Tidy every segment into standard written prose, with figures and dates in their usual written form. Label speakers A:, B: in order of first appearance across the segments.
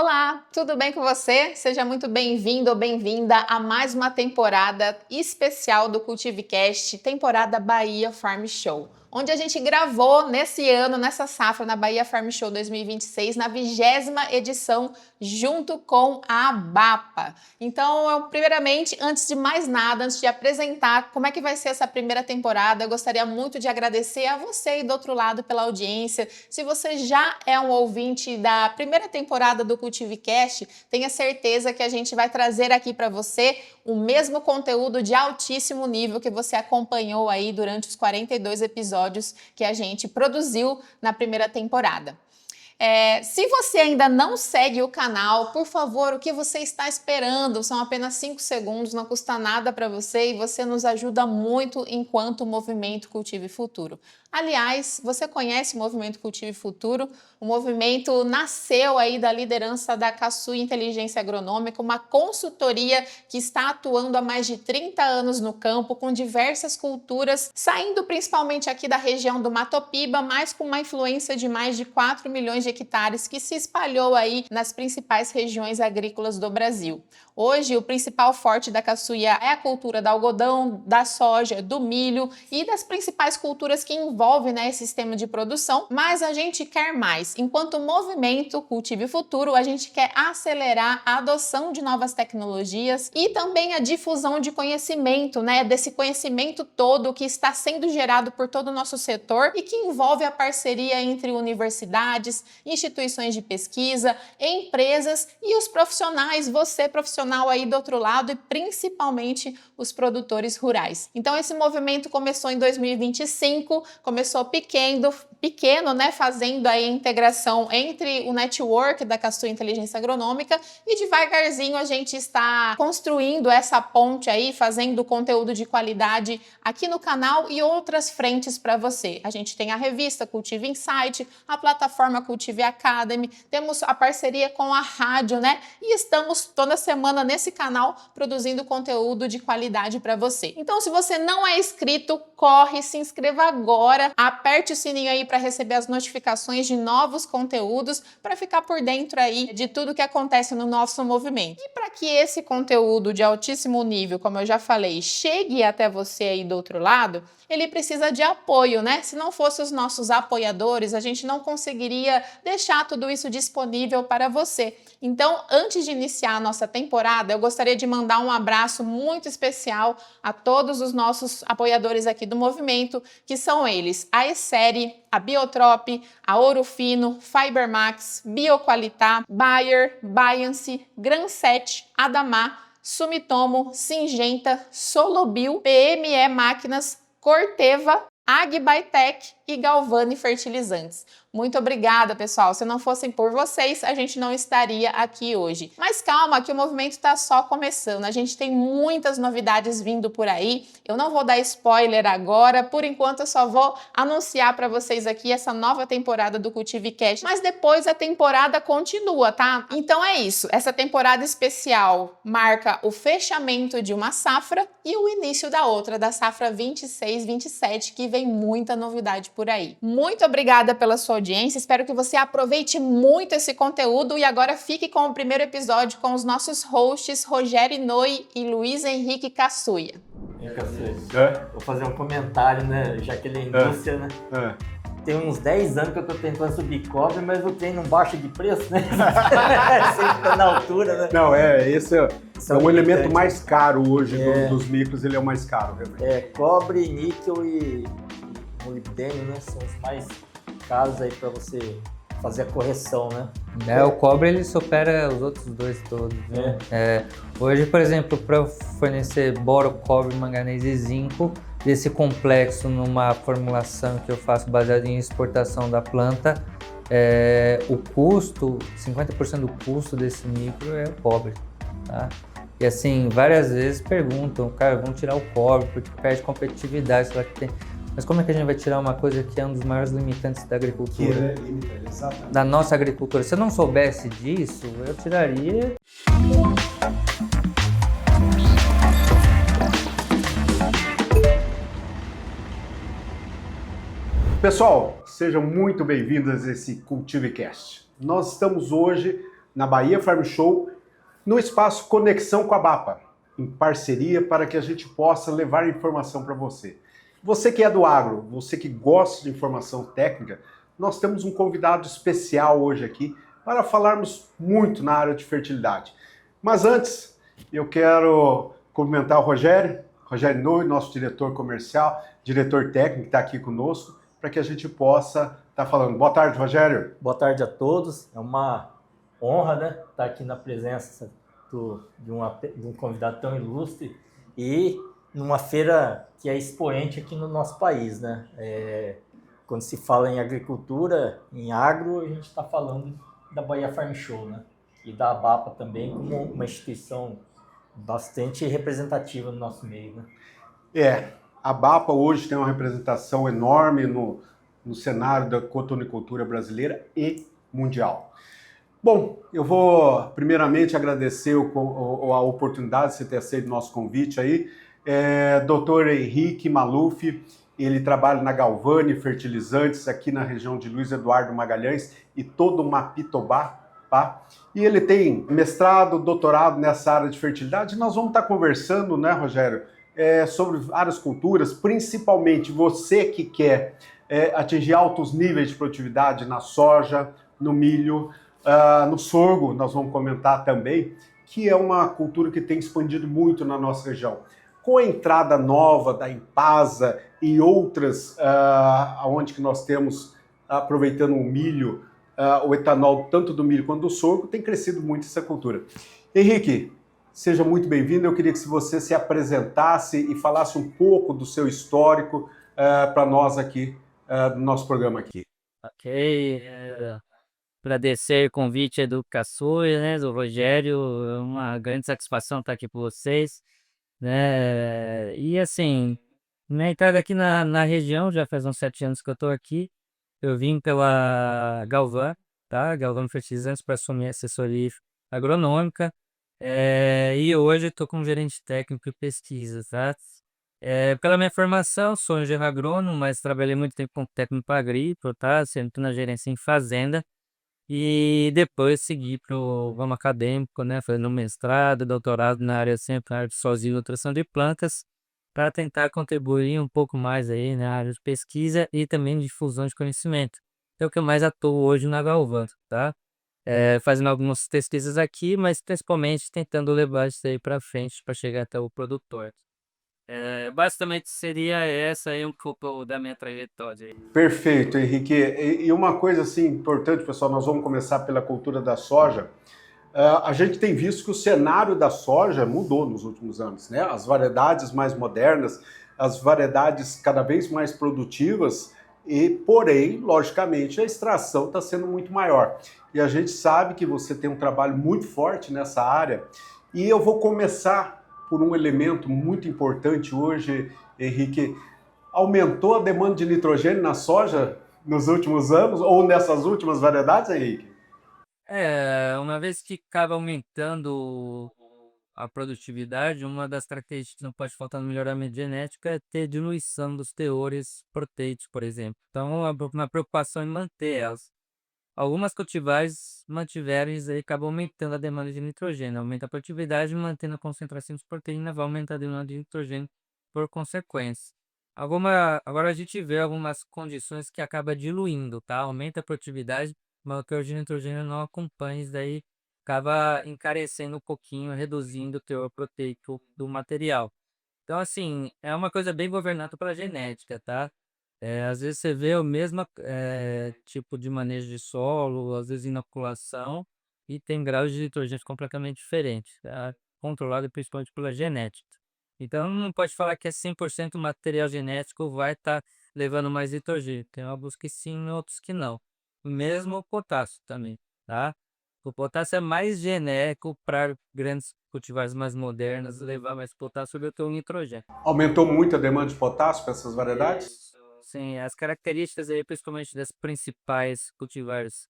A: Olá, tudo bem com você? Seja muito bem-vindo ou bem-vinda a mais uma temporada especial do CultiveCast, temporada Bahia Farm Show, onde a gente gravou nesse ano, nessa safra, na Bahia Farm Show 2026, na 20ª edição, junto com a ABAPA. Então, primeiramente, antes de mais nada, antes de apresentar como é que vai ser essa primeira temporada, eu gostaria muito de agradecer a você aí do outro lado pela audiência. Se você já é um ouvinte da primeira temporada do CultiveCast, tenha certeza que a gente vai trazer aqui para você o mesmo conteúdo de altíssimo nível que você acompanhou aí durante os 42 episódios que a gente produziu na primeira temporada. Se você ainda não segue o canal, por favor, o que você está esperando? São apenas 5 segundos, não custa nada para você e você nos ajuda muito enquanto o Movimento Cultive Futuro. Aliás, você conhece o Movimento Cultive Futuro? O movimento nasceu aí da liderança da Cassui Inteligência Agronômica, uma consultoria que está atuando há mais de 30 anos no campo, com diversas culturas, saindo principalmente aqui da região do Matopiba, mas com uma influência de mais de 4 milhões de hectares que se espalhou aí nas principais regiões agrícolas do Brasil. Hoje, o principal forte da Caçuia é a cultura do algodão, da soja, do milho e das principais culturas que envolvem, né, esse sistema de produção, mas a gente quer mais. Enquanto movimento Cultive Futuro, a gente quer acelerar a adoção de novas tecnologias e também a difusão de conhecimento, né, desse conhecimento todo que está sendo gerado por todo o nosso setor e que envolve a parceria entre universidades, instituições de pesquisa, empresas e os profissionais, você profissional aí do outro lado e principalmente os produtores rurais. Então esse movimento começou em 2025, começou pequeno, né, fazendo aí a integração entre o network da Cassui Inteligência Agronômica e devagarzinho a gente está construindo essa ponte aí, fazendo conteúdo de qualidade aqui no canal e outras frentes para você. A gente tem a revista Cultive Insight, a plataforma Cultive Academy, temos a parceria com a rádio, né? E estamos toda semana nesse canal produzindo conteúdo de qualidade para você. Então, se você não é inscrito, corre, se inscreva agora, aperte o sininho aí para receber as notificações de novos conteúdos, para ficar por dentro aí de tudo que acontece no nosso movimento. E para que esse conteúdo de altíssimo nível, como eu já falei, chegue até você aí do outro lado, ele precisa de apoio, né? Se não fossem os nossos apoiadores, a gente não conseguiria deixar tudo isso disponível para você. Então, antes de iniciar a nossa temporada, eu gostaria de mandar um abraço muito especial a todos os nossos apoiadores aqui do movimento, que são eles: a Essere, a Biotrop, a Ouro Fino, Fibermax, Bioqualitá, Bayer, Biance, Granset, Adamar, Sumitomo, Syngenta, Solobio, PME Máquinas, Corteva, Agbytec e Galvani Fertilizantes. Muito obrigada, pessoal. Se não fossem por vocês, a gente não estaria aqui hoje. Mas calma, que o movimento está só começando. A gente tem muitas novidades vindo por aí. Eu não vou dar spoiler agora. Por enquanto, eu só vou anunciar para vocês aqui essa nova temporada do CultiveCast. Mas depois a temporada continua, tá? Então é isso. Essa temporada especial marca o fechamento de uma safra e o início da outra, da safra 26-27, que vem muita novidade por aí. Muito obrigada pela sua audiência, espero que você aproveite muito esse conteúdo e agora fique com o primeiro episódio com os nossos hosts Rogério Inouye e Luiz Henrique Caçuia.
B: Vou fazer um comentário, né? Já que ele é indústria, né? Tem uns 10 anos que eu tô tentando subir cobre, mas o trem não baixa de preço, né? Sempre tá na altura, né?
C: Não, esse é o elemento mais caro hoje dos micros, ele é o mais caro, realmente.
B: Cobre, níquel e molibdênio, né? São os mais caros aí para você fazer a correção, né?
D: O cobre ele supera os outros dois todos. Né? Hoje, por exemplo, para fornecer boro, cobre, manganês e zinco, desse complexo numa formulação que eu faço baseada em exportação da planta, o custo, 50% do custo desse micro é o cobre, tá? E assim, várias vezes perguntam, cara, vamos tirar o cobre porque perde competitividade, sei lá que tem. Mas como é que a gente vai tirar uma coisa que é um dos maiores limitantes da agricultura? Da nossa agricultura. Se eu não soubesse disso, eu tiraria.
C: Pessoal, sejam muito bem-vindos a esse CultiveCast. Nós estamos hoje na Bahia Farm Show, no espaço Conexão com a Bapa, em parceria para que a gente possa levar informação para você. Você que é do agro, você que gosta de informação técnica, nós temos um convidado especial hoje aqui para falarmos muito na área de fertilidade. Mas antes, eu quero cumprimentar o Rogério Nui, nosso diretor comercial, diretor técnico que está aqui conosco, para que a gente possa estar falando. Boa tarde, Rogério.
B: Boa tarde a todos. É uma honra, né, estar aqui na presença de um convidado tão ilustre e numa feira que é expoente aqui no nosso país, né? Quando se fala em agricultura, em agro, a gente está falando da Bahia Farm Show, né? E da ABAPA também como uma instituição bastante representativa no nosso meio, né?
C: A ABAPA hoje tem uma representação enorme no cenário da cotonicultura brasileira e mundial. Bom, eu vou primeiramente agradecer a oportunidade de você ter aceito o nosso convite aí. Dr. Henrique Maluf, ele trabalha na Galvani Fertilizantes aqui na região de Luiz Eduardo Magalhães e todo o Mapitobá. Tá? E ele tem mestrado, doutorado nessa área de fertilidade. Nós vamos estar conversando, né, Rogério, sobre várias culturas, principalmente você que quer atingir altos níveis de produtividade na soja, no milho, no sorgo, nós vamos comentar também, que é uma cultura que tem expandido muito na nossa região. Com a entrada nova da Impasa e outras, onde que nós temos, aproveitando o milho, o etanol, tanto do milho quanto do sorgo, tem crescido muito essa cultura. Henrique, seja muito bem-vindo. Eu queria que você se apresentasse e falasse um pouco do seu histórico para nós aqui, do nosso programa aqui.
E: Ok, agradecer o convite do Caçui, né, do Rogério, é uma grande satisfação estar aqui com vocês, né, e assim, minha entrada aqui na região, já faz uns 7 anos que eu estou aqui. Eu vim pela Galvan, tá? Galvan Fertilizantes para assumir assessoria agronômica. E hoje estou como gerente técnico e pesquisa, tá? Pela minha formação, sou engenheiro agrônomo, mas trabalhei muito tempo como técnico agrícola, tá? Sempre na gerência em fazenda. E depois segui para o ramo acadêmico, né? Fazendo mestrado, doutorado na área sempre na área de sozinho e nutrição de plantas, para tentar contribuir um pouco mais aí na área de pesquisa e também de difusão de conhecimento. É o que eu mais atuo hoje na Galvan, tá? Fazendo algumas pesquisas aqui, mas principalmente tentando levar isso aí para frente para chegar até o produtor. Basicamente seria essa aí um pouco da minha trajetória aí.
C: Perfeito, Henrique. E uma coisa assim importante, pessoal, nós vamos começar pela cultura da soja. A gente tem visto que o cenário da soja mudou nos últimos anos, né? As variedades mais modernas, as variedades cada vez mais produtivas, porém, logicamente, a extração está sendo muito maior. E a gente sabe que você tem um trabalho muito forte nessa área. E eu vou começar por um elemento muito importante hoje, Henrique. Aumentou a demanda de nitrogênio na soja nos últimos anos ou nessas últimas variedades, Henrique?
E: Uma vez que acaba aumentando a produtividade, uma das características que não pode faltar no melhoramento genético é ter diluição dos teores proteicos, por exemplo. Então, uma preocupação em manter elas. Algumas cultivares mantiveram isso aí, acaba aumentando a demanda de nitrogênio. Aumenta a produtividade, mantendo a concentração de proteína, vai aumentar a demanda de nitrogênio por consequência. Agora a gente vê algumas condições que acaba diluindo, tá? Aumenta a produtividade, mas o teor de nitrogênio não acompanha, isso daí acaba encarecendo um pouquinho, reduzindo o teor proteico do material. Então, assim, é uma coisa bem governada pela genética, tá? Às vezes você vê o mesmo tipo de manejo de solo, às vezes inoculação, e tem graus de nitrogênio completamente diferentes, tá? Controlado principalmente pela genética. Então, não pode falar que é 100% material genético vai estar levando mais nitrogênio. Tem alguns que sim, outros que não. Mesmo o potássio também, tá? O potássio é mais genérico para grandes cultivares mais modernas, levar mais potássio do que o nitrogênio.
C: Aumentou muito a demanda de potássio para essas variedades?
E: Isso. Sim, as características aí, principalmente das principais cultivares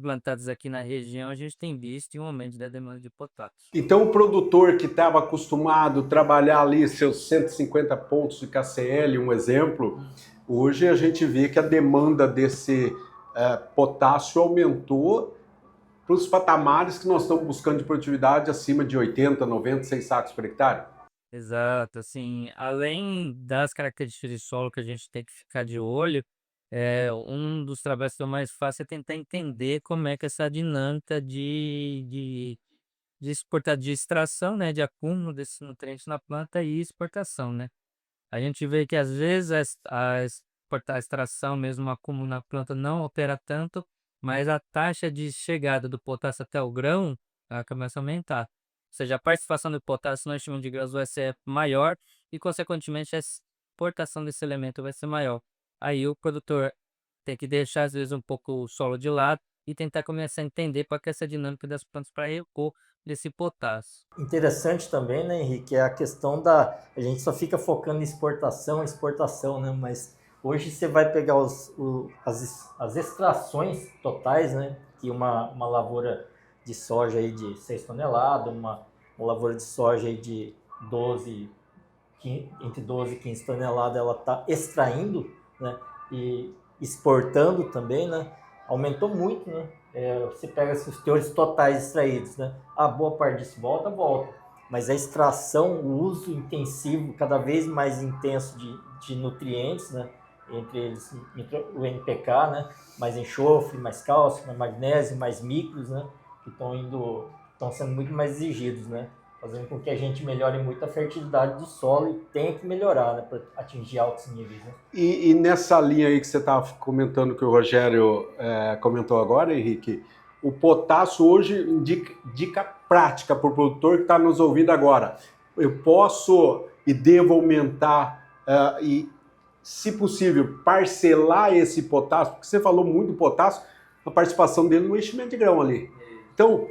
E: plantados aqui na região, a gente tem visto um aumento da demanda de potássio.
C: Então o produtor que estava acostumado a trabalhar ali seus 150 pontos de KCl, um exemplo, hoje a gente vê que a demanda desse potássio aumentou para os patamares que nós estamos buscando de produtividade acima de 80, 90, 100 sacos por hectare?
E: Exato, assim, além das características de solo que a gente tem que ficar de olho, um dos trabalhos que eu mais faço é tentar entender como é que essa dinâmica de exportar, de extração, né, de acúmulo desses nutrientes na planta e exportação, né? A gente vê que às vezes a extração mesmo, o acúmulo na planta não altera tanto, mas a taxa de chegada do potássio até o grão, ela começa a aumentar. Ou seja, a participação do potássio no enchimento de grãos vai ser maior e, consequentemente, a exportação desse elemento vai ser maior. Aí o produtor tem que deixar, às vezes, um pouco o solo de lado e tentar começar a entender qual que é essa dinâmica das plantas para repor desse potássio.
B: Interessante também, né, Henrique, é a questão a gente só fica focando em exportação, né, mas hoje você vai pegar as extrações totais, né, que uma lavoura de soja aí de 6 toneladas, uma lavoura de soja aí de entre 12 e 15 toneladas, ela está extraindo, né, e exportando também, né, aumentou muito, né, você pega os teores totais extraídos, né, a boa parte disso volta, mas a extração, o uso intensivo, cada vez mais intenso de nutrientes, né, entre eles o NPK, né, mais enxofre, mais cálcio, mais magnésio, mais micros, né, que estão sendo muito mais exigidos, né, fazendo com que a gente melhore muito a fertilidade do solo e tenha que melhorar, né, para atingir altos níveis. Né?
C: E nessa linha aí que você estava comentando, que o Rogério comentou agora, Henrique, o potássio hoje dica prática para o produtor que está nos ouvindo agora. Eu posso e devo aumentar e, se possível, parcelar esse potássio, porque você falou muito do potássio, a participação dele no enchimento de grão ali. Então,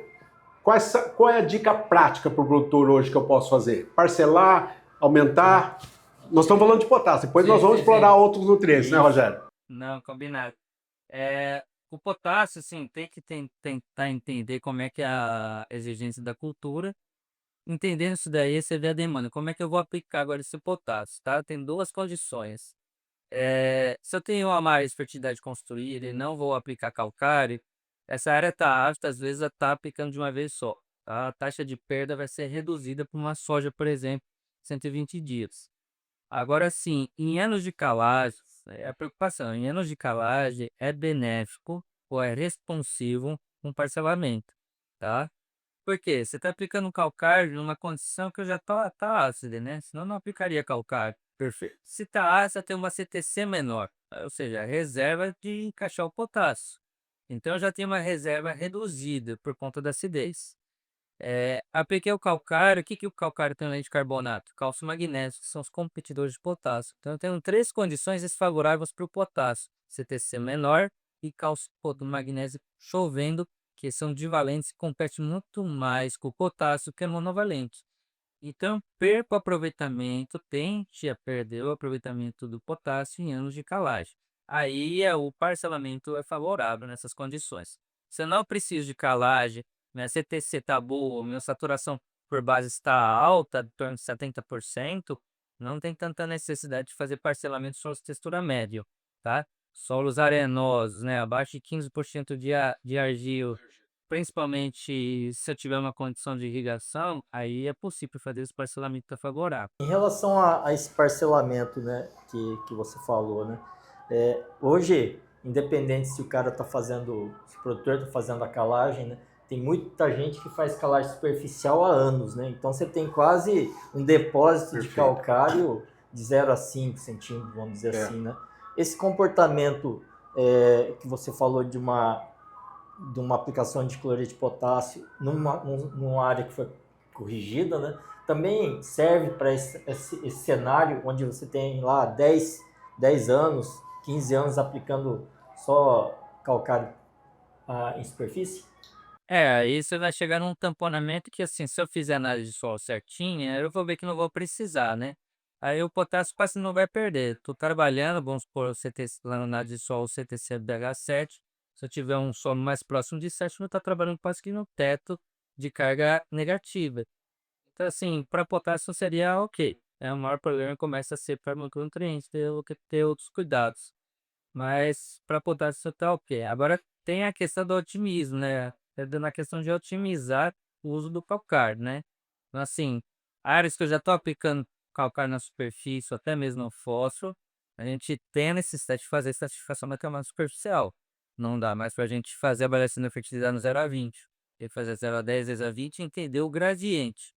C: qual é a dica prática para o produtor hoje que eu posso fazer? Parcelar, aumentar? Nós estamos falando de potássio, depois nós vamos explorar outros nutrientes, né, Rogério?
E: Não, combinado. O potássio, assim, tem que tentar entender como é que é a exigência da cultura. Entendendo isso daí, você vê a demanda. Como é que eu vou aplicar agora esse potássio, tá? Tem duas condições. Se eu tenho uma mais fertilidade construída e não vou aplicar calcário, essa área está apta, às vezes, a estar aplicando de uma vez só. Tá? A taxa de perda vai ser reduzida para uma soja, por exemplo, 120 dias. Agora sim, em anos de calagem, a preocupação, em anos de calagem é benéfico ou é responsivo um parcelamento, tá? Por quê? Você está aplicando um calcário numa condição que já tá ácida, né? Senão não aplicaria calcário. Perfeito. Se está ácida, tem uma CTC menor, ou seja, a reserva de encaixar o potássio. Então eu já tenho uma reserva reduzida por conta da acidez. Apliquei o calcário. O que o calcário tem além de carbonato? Cálcio e magnésio, que são os competidores de potássio. Então, eu tenho três condições desfavoráveis para o potássio: CTC menor e cálcio do magnésio chovendo, que são divalentes e competem muito mais com o potássio que é monovalente. Então, perco o aproveitamento, tende a perder o aproveitamento do potássio em anos de calagem. Aí o parcelamento é favorável nessas condições. Se eu não preciso de calagem, minha CTC está boa, minha saturação por base está alta, em torno de 70%, não tem tanta necessidade de fazer parcelamento de solos de textura médio, tá? Solos arenosos, né, abaixo de 15% de argila, principalmente se eu tiver uma condição de irrigação, aí é possível fazer esse parcelamento tá favorável.
B: Em relação a esse parcelamento, né, que você falou, né, hoje, independente se o cara está fazendo, se o produtor está fazendo a calagem, né, tem muita gente que faz calagem superficial há anos, né? Então você tem quase um depósito de calcário de 0 a 5 centímetros, vamos dizer assim, né? Esse comportamento que você falou de uma aplicação de cloreto de potássio numa área que foi corrigida, né? Também serve para esse cenário onde você tem lá 10 anos, 15 anos aplicando só calcário em superfície?
E: Aí você vai chegar num tamponamento que, assim, se eu fizer análise de solo certinha, eu vou ver que não vou precisar, né? Aí o potássio quase não vai perder. Tô trabalhando, vamos supor, o CTC, lá na análise de solo, o CTC BH7. Se eu tiver um solo mais próximo de 7, eu estou trabalhando quase que no teto de carga negativa. Então, assim, para potássio seria ok. O maior problema começa a ser para micronutrientes, ter outros cuidados. Mas para potássio tá ok. Agora tem a questão do otimismo, né? na questão de otimizar o uso do calcário, né? Então, assim, áreas que eu já estou aplicando calcário na superfície, ou até mesmo no fósforo, a gente tem a necessidade de fazer estratificação da camada superficial. Não dá mais para a gente fazer a avaliação da fertilidade no 0 a 20. Tem que fazer 0 a 10, 10 a 20 e entender o gradiente.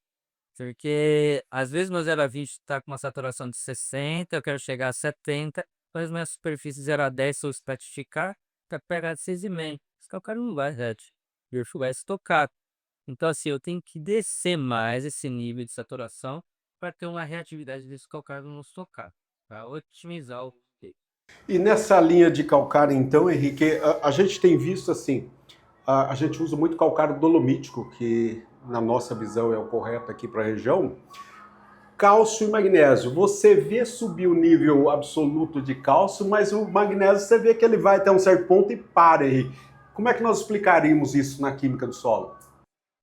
E: Porque às vezes meu 0 a 20 está com uma saturação de 60, eu quero chegar a 70, mas minha superfície 0 a 10, se eu estratificar, tá pegar de 6,5. Esse calcário não vai reto, o perfil vai estocar. Então, assim, eu tenho que descer mais esse nível de saturação para ter uma reatividade desse calcário no estocar, para otimizar o peso.
C: E nessa linha de calcário, então, Henrique, a gente tem visto assim, a gente usa muito calcário dolomítico, que na nossa visão é o correto aqui para a região. Cálcio e magnésio. Você vê subir o nível absoluto de cálcio, mas o magnésio você vê que ele vai até um certo ponto e para, Henrique. Como é que nós explicaríamos isso na química do solo?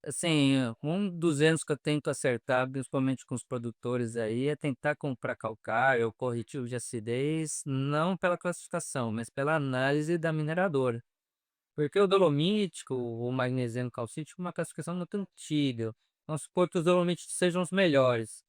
E: Assim, um dos erros que eu tento acertar, principalmente com os produtores aí, é tentar comprar calcário ou corretivo de acidez, não pela classificação, mas pela análise da mineradora. Porque o dolomítico, o magnesiano calcítico, é uma classificação muito antiga. Vamos supor que os dolomíticos sejam os melhores.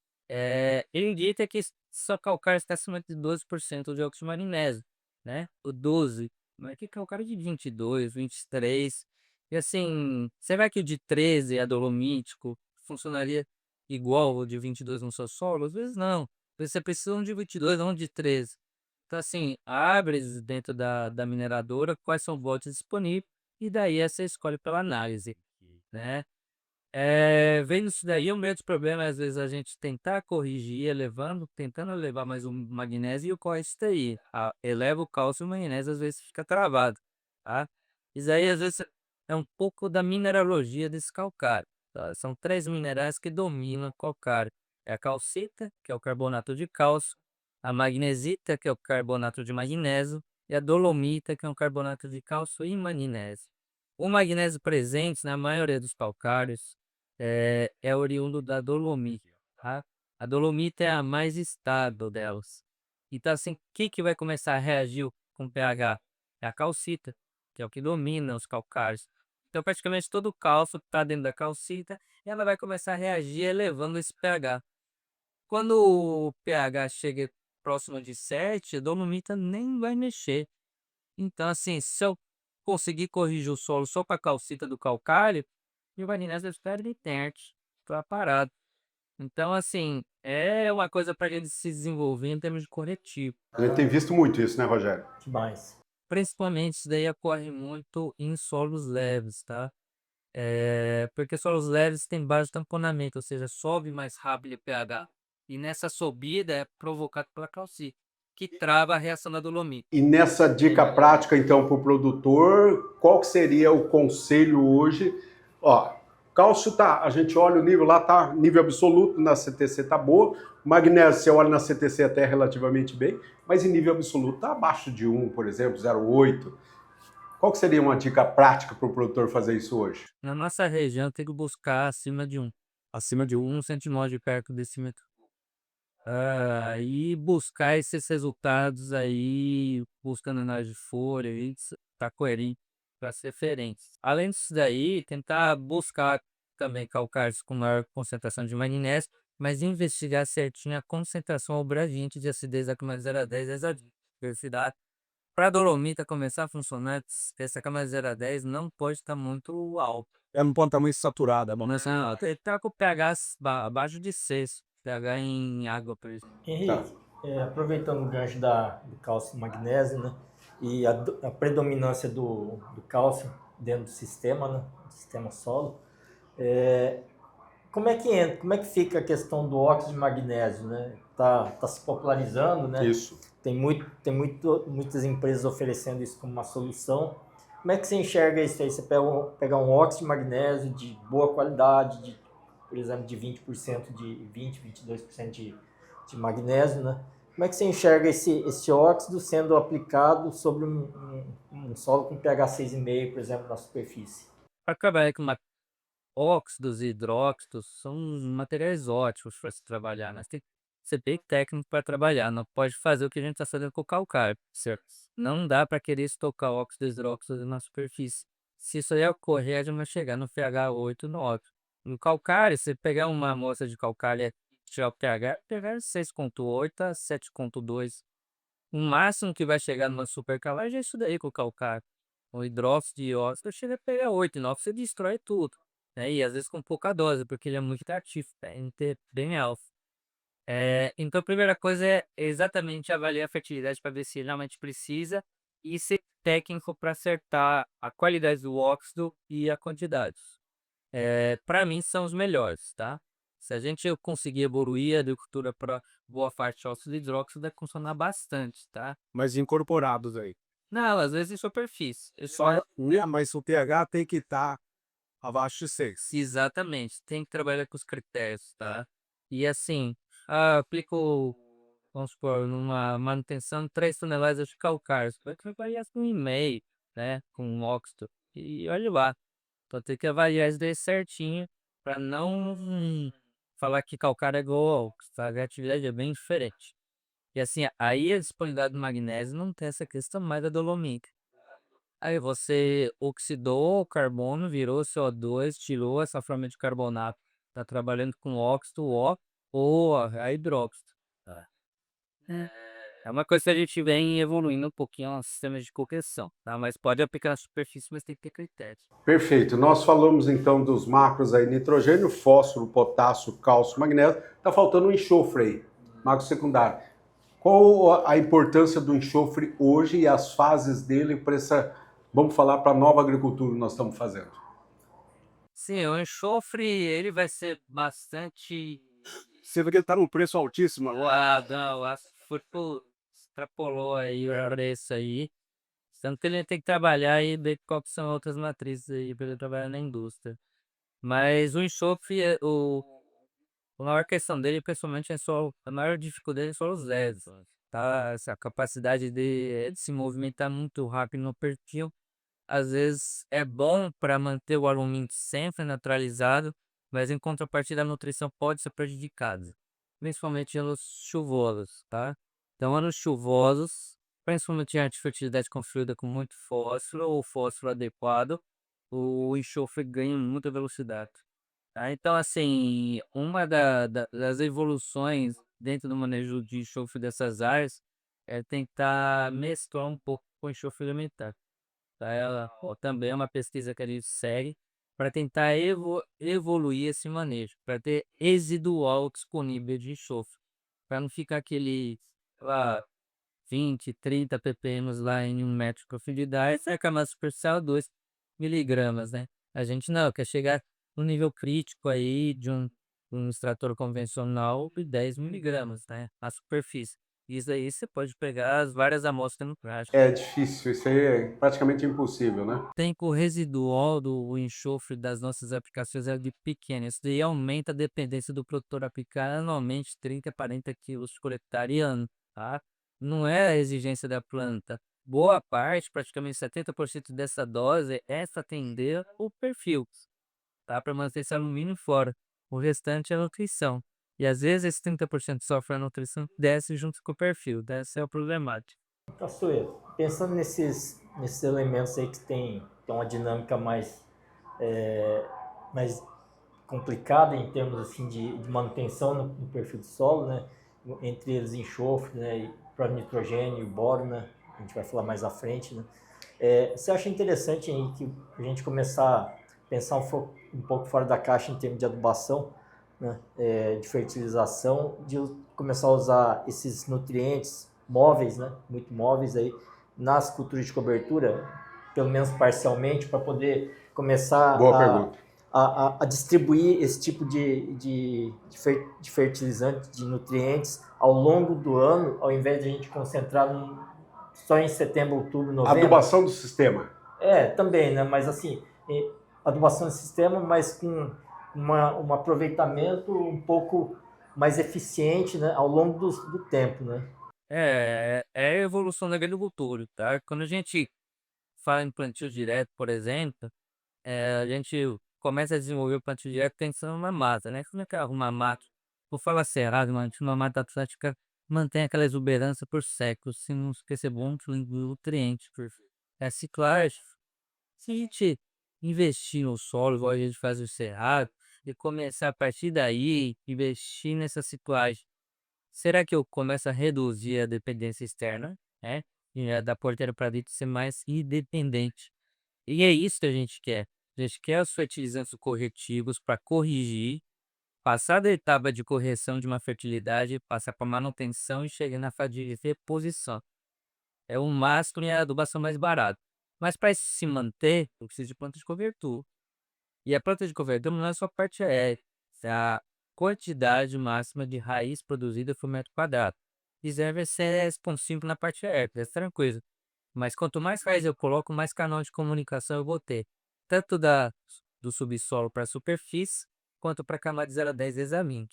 E: Ele dita que só calcário está acima de 12% de óxido de magnésio, né? O 12, mas que calcário de 22, 23. E assim, será que o de 13 é dolomítico? Funcionaria igual o de 22 no seu solo? Às vezes não. Às vezes você precisa de um de 22, não de 13. Então, assim, abre dentro da mineradora quais são os lotes disponíveis e daí você escolhe pela análise, né? Vendo isso daí, o mesmo problema é às vezes a gente tentar corrigir, tentando elevar mais o magnésio e o corre isso daí. Eleva o cálcio e o magnésio às vezes fica travado, tá? Isso aí às vezes é um pouco da mineralogia desse calcário, tá? São 3 minerais que dominam o calcário. É a calcita, que é o carbonato de cálcio, a magnesita, que é o carbonato de magnésio, e a dolomita, que é um carbonato de cálcio e magnésio. O magnésio presente na maioria dos calcários é oriundo da dolomita, tá? A dolomita é a mais estável delas. Então, assim, o que vai começar a reagir com o pH? É a calcita, que é o que domina os calcários. Então, praticamente todo o cálcio está dentro da calcita e ela vai começar a reagir elevando esse pH. Quando o pH chega próximo de 7, a dolomita nem vai mexer. Então, assim, se eu conseguir corrigir o solo só com a calcita do calcário, e o magnésio perde terç, tá parado. Então, assim, é uma coisa para ele se desenvolver em termos de corretivo.
C: A gente tem visto muito isso, né, Rogério?
B: Demais.
E: Principalmente isso daí ocorre muito em solos leves, tá? Porque solos leves têm baixo tamponamento, ou seja, sobe mais rápido o pH. E nessa subida é provocado pela calcita, que trava a reação da dolomita.
C: E nessa dica prática, então, para o produtor, qual que seria o conselho hoje? Ó, cálcio tá, a gente olha o nível lá, tá nível absoluto, na CTC tá boa, magnésio você olha na CTC até relativamente bem, mas em nível absoluto tá abaixo de 1, por exemplo, 0,8. Qual que seria uma dica prática para o produtor fazer isso hoje?
E: Na nossa região tem que buscar acima de 1. Acima de 1 centimol de perto decímetro. E buscar esses resultados aí, buscando análise de folha, para coerente, para ser referência. Além disso daí, tentar buscar também calcários com maior concentração de magnésio, mas investigar certinho a concentração obradiente de acidez da camada 0 a 10, essa diversidade. Para a dolomita começar a funcionar, essa camada 0 a 10 não pode estar muito alta.
F: Ela não pode estar muito saturada, é bom.
E: Mas tá com pH abaixo de 6, pH em água, por exemplo.
B: Henrique, aproveitando o gancho do cálcio e magnésio, né? E a predominância do cálcio dentro do sistema, né? Do sistema solo. Como é que entra? Como é que fica a questão do óxido de magnésio, né? Tá se popularizando, né?
C: Isso.
B: Tem muitas empresas oferecendo isso como uma solução. Como é que você enxerga isso aí? Você pegar um óxido de magnésio de boa qualidade, por exemplo, de 20% de 22% de magnésio, né? Como é que você enxerga esse óxido sendo aplicado sobre um solo com pH 6,5, por exemplo, na superfície?
E: Para trabalhar com óxidos e hidróxidos, são materiais ótimos para se trabalhar, mas tem que ser bem técnico para trabalhar, não pode fazer o que a gente está fazendo com o calcário, certo? Não dá para querer estocar óxidos e hidróxidos na superfície, Se isso aí ocorrer, a gente vai chegar no pH 8, 9. No calcário, se pegar uma amostra de calcário e tirar o pH é 6,8 a 7,2. O máximo que vai chegar numa supercalagem é isso daí com o calcário. O hidróxido de óxido chega a pegar 8, 9, você destrói tudo. Né? E às vezes com pouca dose, porque ele é muito ativo, tá? NT bem alto. Então a primeira coisa é exatamente avaliar a fertilidade para ver se realmente precisa e ser técnico para acertar a qualidade do óxido e a quantidade. Para mim são os melhores, tá? Se a gente conseguir evoluir a agricultura para boa parte de óxido e hidróxido, vai funcionar bastante, tá?
F: Mas incorporados aí.
E: Não, às vezes em superfície.
F: Mas o pH tem que estar abaixo de 6.
E: Exatamente, tem que trabalhar com os critérios, tá? E assim, aplico, vamos supor, numa manutenção de 3 toneladas de calcário, você vai trabalhar com 1,5, né? Com óxido. E olha lá, então tem que avaliar isso daí certinho para não falar que calcário é igual ao óxido, tá? A reatividade é bem diferente. E assim, aí a disponibilidade do magnésio não tem essa questão mais da dolomita. Aí você oxidou o carbono, virou CO2, tirou essa forma de carbonato. Tá trabalhando com óxido O ou a hidróxido. Tá? É uma coisa que a gente vem evoluindo um pouquinho nos sistemas de correção, tá? Mas pode aplicar na superfície, mas tem que ter critério.
C: Perfeito. Nós falamos então dos macros aí, nitrogênio, fósforo, potássio, cálcio, magnésio. Tá faltando o enxofre aí, macro secundário. Qual a importância do enxofre hoje e as fases dele para essa, vamos falar, para a nova agricultura que nós estamos fazendo?
E: Sim, o enxofre, ele vai ser bastante...
F: Você vê que ele tá num preço altíssimo agora.
E: Não, acho que foi extrapolou aí o preço aí. Tanto que ele tem que trabalhar e ver qual que são outras matrizes aí para ele trabalhar na indústria. Mas o enxofre, a maior questão dele, pessoalmente, a maior dificuldade são os LEDs. Tá? Essa capacidade de se movimentar muito rápido no perfil. Às vezes é bom para manter o alumínio sempre neutralizado, mas em contrapartida a nutrição pode ser prejudicada, principalmente nos chuvosos, tá? Então, anos chuvosos, principalmente em área de fertilidade construída com muito fósforo ou fósforo adequado, o enxofre ganha muita velocidade. Tá? Então, assim, uma das evoluções dentro do manejo de enxofre dessas áreas é tentar mesclar um pouco com o enxofre elementar. Tá? Também é uma pesquisa que a gente segue para tentar evoluir esse manejo, para ter residual disponível de enxofre, para não ficar aquele lá 20, 30 ppm lá em 1 metro de profundidade, sai com a massa superficial 2 miligramas, né? A gente não, quer chegar no nível crítico aí de um extrator convencional de 10 miligramas, né? A superfície. Isso aí você pode pegar as várias amostras no prático.
C: É difícil, isso aí é praticamente impossível, né?
E: Tem que o residual do enxofre das nossas aplicações é de pequeno. Isso daí aumenta a dependência do produtor aplicar anualmente 30 a 40 quilos por hectare ano, tá? Não é a exigência da planta. Boa parte, praticamente 70% dessa dose é para atender o perfil, tá? Para manter esse alumínio fora. O restante é a nutrição. E às vezes esse 30% sofre a nutrição, desce junto com o perfil. Essa é o problemático.
B: Caçoeira, pensando nesses elementos aí que tem uma dinâmica mais complicada em termos assim de manutenção no perfil do solo, né? Entre eles enxofre, né? E para nitrogênio e boro, né? A gente vai falar mais à frente, né? Você acha interessante aí que a gente começar a pensar um pouco fora da caixa em termos de adubação, né? De fertilização, de começar a usar esses nutrientes móveis, né? Muito móveis aí nas culturas de cobertura, pelo menos parcialmente, para poder começar a distribuir esse tipo de fertilizante, de nutrientes ao longo do ano, ao invés de a gente concentrar só em setembro, outubro, novembro.
C: Adubação do sistema.
B: Também, né? Mas assim, adubação do sistema, mas com um aproveitamento um pouco mais eficiente, né? Ao longo do tempo, né?
E: É a evolução da agricultura, tá? Quando a gente fala em plantio direto, por exemplo, a gente começa a desenvolver o plantio direto pensando numa mata, né? Como é que é arrumar mata? Vou falar cerrado, mas uma mata atlântica mantém aquela exuberância por séculos, se não esquecer bons nutrientes. É ciclagem. Se a gente investir no solo, igual a gente faz no Cerrado, e começar a partir daí, investir nessa situagem. Será que eu começo a reduzir a dependência externa, né? E da porteira para dentro ser mais independente. E é isso que a gente quer. A gente quer os fertilizantes corretivos para corrigir, passar da etapa de correção de uma fertilidade, passar para manutenção e chegar na fase de reposição. É o mastro e a adubação mais barato. Mas para isso se manter, eu preciso de planta de cobertura. E a planta de cobertura não é só a parte aérea, é a quantidade máxima de raiz produzida por metro quadrado. E deve ser responsivo na parte aérea, é tranquilo. Mas quanto mais raiz eu coloco, mais canal de comunicação eu vou ter. Tanto do subsolo para a superfície, quanto para a camada de 0 a 10 vezes a 20.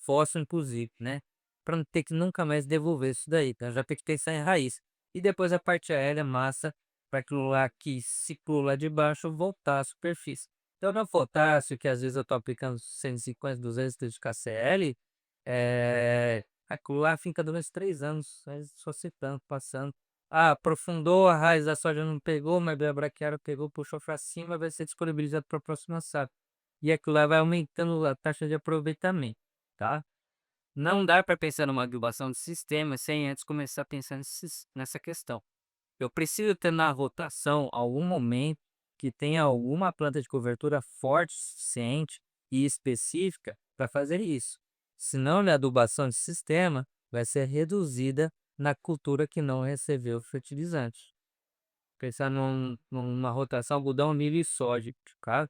E: Fósforo, inclusive, né? Para não ter que nunca mais devolver isso daí. Então já tem que pensar em raiz. E depois a parte aérea, massa, para aquilo lá que circula lá de baixo voltar à superfície. Então no potássio, que às vezes eu estou aplicando 150, 200 litros de KCl, aquilo lá fica durante 3 anos, só citando, passando. Ah, aprofundou, a raiz da soja não pegou, mas a braquiária pegou, puxou para cima, vai ser disponibilizado para a próxima safra. E aquilo lá vai aumentando a taxa de aproveitamento, tá? Não dá para pensar numa adubação de sistema sem antes começar a pensar nessa questão. Eu preciso ter na rotação algum momento que tenha alguma planta de cobertura forte, suficiente e específica para fazer isso. Senão, a adubação de sistema vai ser reduzida na cultura que não recebeu fertilizante. Pensar numa rotação algodão, milho e soja, cara.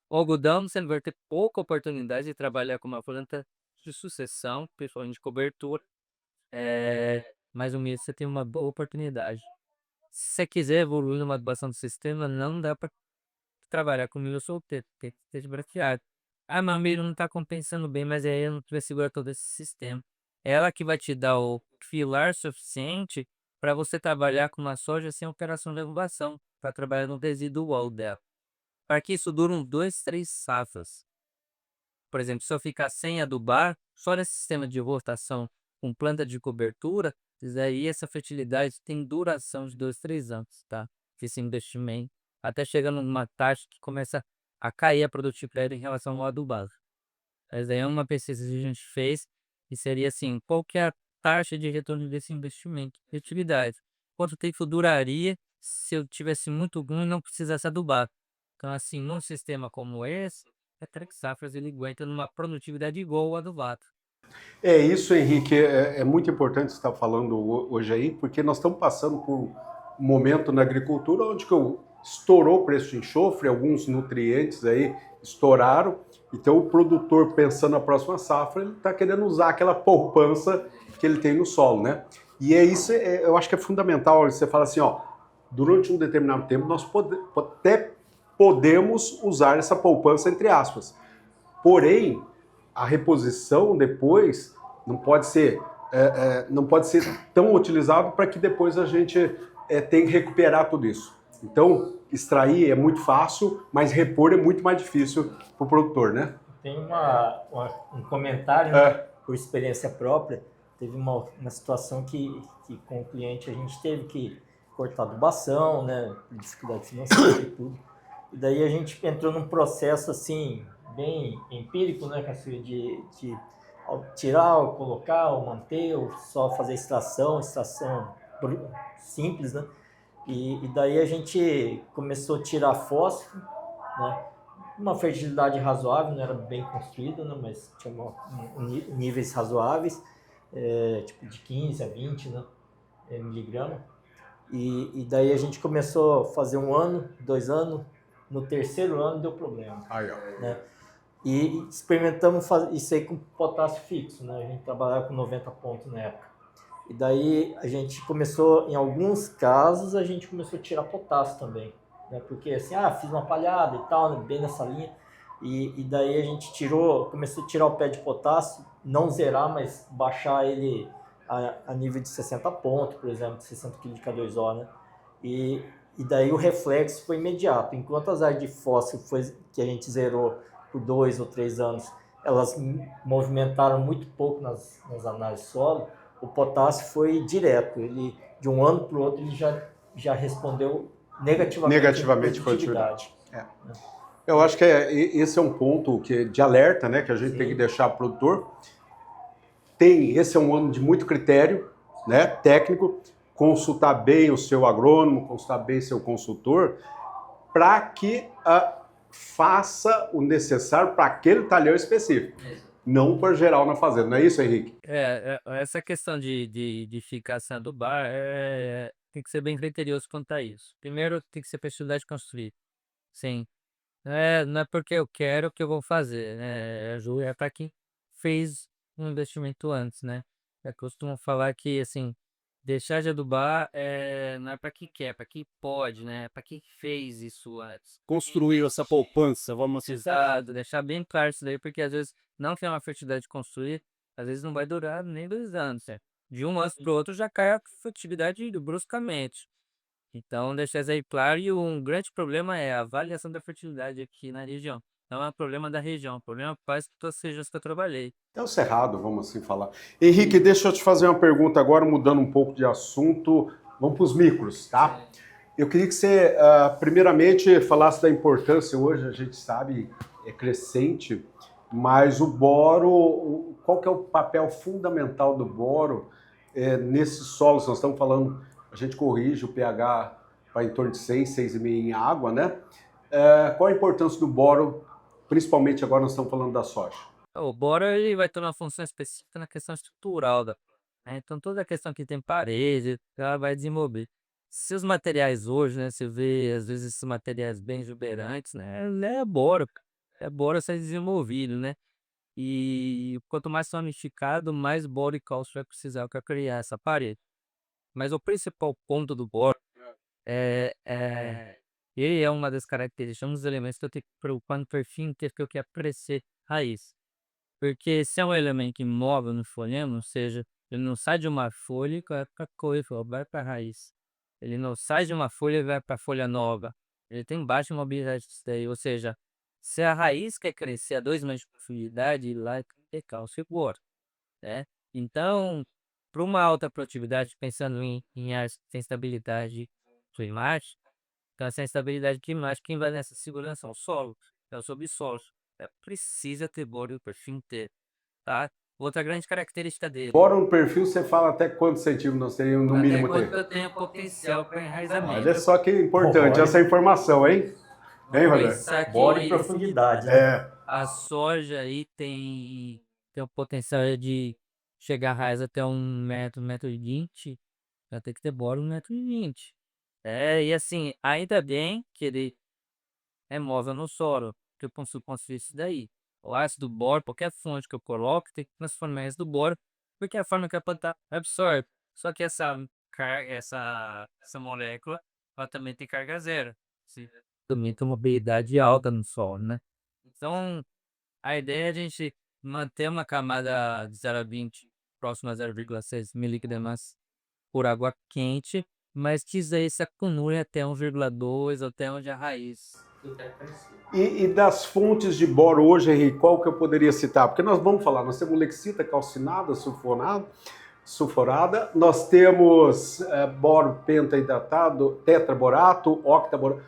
E: O algodão você vai ter pouca oportunidade de trabalhar com uma planta de sucessão, principalmente de cobertura. Mas o milho você tem uma boa oportunidade. Se você quiser evoluir numa adubação do sistema, não dá para trabalhar com milho solteiro, tem que ter de braquiário. Ah, mas o milho não está compensando bem, mas aí eu não vai segurar todo esse sistema. Ela que vai te dar o filar suficiente para você trabalhar com uma soja sem operação de adubação, para trabalhar no residual dela. Para que isso dure 2, 3 safras. Por exemplo, se eu ficar sem adubar, só nesse sistema de rotação com planta de cobertura, aí essa fertilidade tem duração de 2, 3 anos, tá? Esse investimento, até chegando numa taxa que começa a cair a produtividade em relação ao adubado. Essa aí é uma pesquisa que a gente fez e seria assim, qual que é a taxa de retorno desse investimento de utilidade? Quanto tempo duraria se eu tivesse muito ruim e não precisasse adubar? Então, assim, num sistema como esse, 3 safras ele aguenta numa produtividade igual ao adubado.
C: É isso, Henrique, é muito importante você estar falando hoje aí, porque nós estamos passando por um momento na agricultura onde estourou o preço de enxofre, alguns nutrientes aí estouraram, então o produtor, pensando na próxima safra, ele está querendo usar aquela poupança que ele tem no solo, né? E é isso, eu acho que é fundamental, você fala assim, ó, durante um determinado tempo nós até podemos usar essa poupança entre aspas, porém, a reposição depois não pode ser tão utilizado para que depois a gente tenha que recuperar tudo isso. Então, extrair é muito fácil, mas repor é muito mais difícil para o produtor, né?
B: Tem um comentário, né, por experiência própria. Teve uma situação que com o cliente a gente teve que cortar adubação, né, dificuldade financeira e tudo. E daí a gente entrou num processo assim bem empírico, né, Cassio, de tirar, ou colocar, ou manter, ou só fazer extração simples, né? E daí a gente começou a tirar fósforo, né? Uma fertilidade razoável, não era bem construída, né? Mas tinha níveis razoáveis, tipo de 15 a 20, né? Miligrama. E daí a gente começou a fazer 1 ano, 2 anos, no 3º ano deu problema. Né? E experimentamos fazer isso aí com potássio fixo, né? A gente trabalhava com 90 pontos na época. E daí a gente começou, em alguns casos, a gente começou a tirar potássio também, né? Porque assim, fiz uma palhada e tal, né? Bem nessa linha. E daí a gente começou a tirar o pé de potássio, não zerar, mas baixar ele a nível de 60 pontos, por exemplo, 60 kg de K2O, né? E daí o reflexo foi imediato. Enquanto as áreas de fósforo que a gente zerou por 2 ou 3 anos, elas movimentaram muito pouco nas análises de solo, o potássio foi direto. Ele, de um ano para o outro, ele já respondeu
C: negativamente produtividade. Eu acho que esse é um ponto de alerta, né, que a gente tem que deixar para o produtor. Esse é um ano de muito critério, né, técnico, consultar bem o seu agrônomo, consultar bem seu consultor, para que faça o necessário para aquele talhão específico, não por geral na fazenda. Não é isso, Henrique?
E: Essa questão de ficar sem adubar tem que ser bem criterioso quanto a isso. Primeiro, tem que ser facilidade de construir. Sim. Não é porque eu quero que eu vou fazer, né? É para quem fez um investimento antes, né? Eu costumo falar que, assim, deixar de adubar não é para quem quer, para quem pode, né? É para quem fez isso antes.
F: Construir essa poupança, vamos dizer.
E: Exato, deixar bem claro isso daí, porque às vezes não tem uma fertilidade de construir, às vezes não vai durar nem 2 anos, certo? De um ano para o outro já cai a fertilidade bruscamente. Então, deixar isso aí claro. E um grande problema é a avaliação da fertilidade aqui na região. Não é um problema da região, é um problema para todas as regiões que eu trabalhei.
C: É o Cerrado, vamos assim falar. Henrique, deixa eu te fazer uma pergunta agora, mudando um pouco de assunto. Vamos para os micros, tá? Eu queria que você, primeiramente, falasse da importância. Hoje a gente sabe, é crescente, mas o boro, qual que é o papel fundamental do boro nesses solos? Nós estamos falando, a gente corrige o pH para em torno de 6, 6,5 em água, né? Qual a importância do boro, principalmente agora nós estamos falando da soja?
E: O boro ele vai ter uma função específica na questão estrutural então toda a questão que tem parede, ela vai desenvolver. Se os materiais hoje, né, você vê às vezes esses materiais bem exuberantes, né, é boro a ser desenvolvido, né? E quanto mais ramificado, mais boro e cálcio vai precisar para criar essa parede. Mas o principal ponto do boro ele é uma das características, um dos elementos que eu tenho que preocupar no perfil inteiro que eu quero crescer raiz. Porque se é um elemento imóvel no folhema, ou seja, ele não sai de uma folha e vai para a coifa, vai para a raiz. Ele não sai de uma folha e vai para a folha nova. Ele tem baixa mobilidade disso daí, ou seja, se a raiz quer crescer a 2 metros de profundidade, lá tem que ter cálcio e boro, né? Então, para uma alta produtividade, pensando em áreas que têm estabilidade climática, então essa instabilidade climática, quem vai nessa segurança é o solo, é o subsolo. Precisa ter boro no perfil inteiro, tá? Outra grande característica dele.
C: Boro no perfil, você fala até quantos centímetros nós teríamos no mínimo ter?
E: Eu tenho potencial para enraizamento.
C: Olha só que importante essa informação, hein? Hein, Roberto?
B: Boro em profundidade. Né?
E: A soja aí tem o potencial de chegar a raiz até 1 metro, 1,20 m, vai ter que ter boro 1,20 m. E assim, ainda bem que ele é móvel no solo, que eu consigo construir isso daí. O ácido boro, qualquer fonte que eu coloco, tem que transformar isso do boro, porque é a forma que a planta absorve. Só que essa molécula, ela também tem carga zero. Também tem uma mobilidade alta no solo, né? Então, a ideia é a gente manter uma camada de 0,20 próximo a 0,6 milímetros por água quente, mas que isso aí se acumule até 1,2, até onde a raiz.
C: E das fontes de boro hoje, Henrique, qual que eu poderia citar? Porque nós vamos falar, nós temos lexita calcinada, sulforada, nós temos boro pentahidratado, tetraborato, octaborato,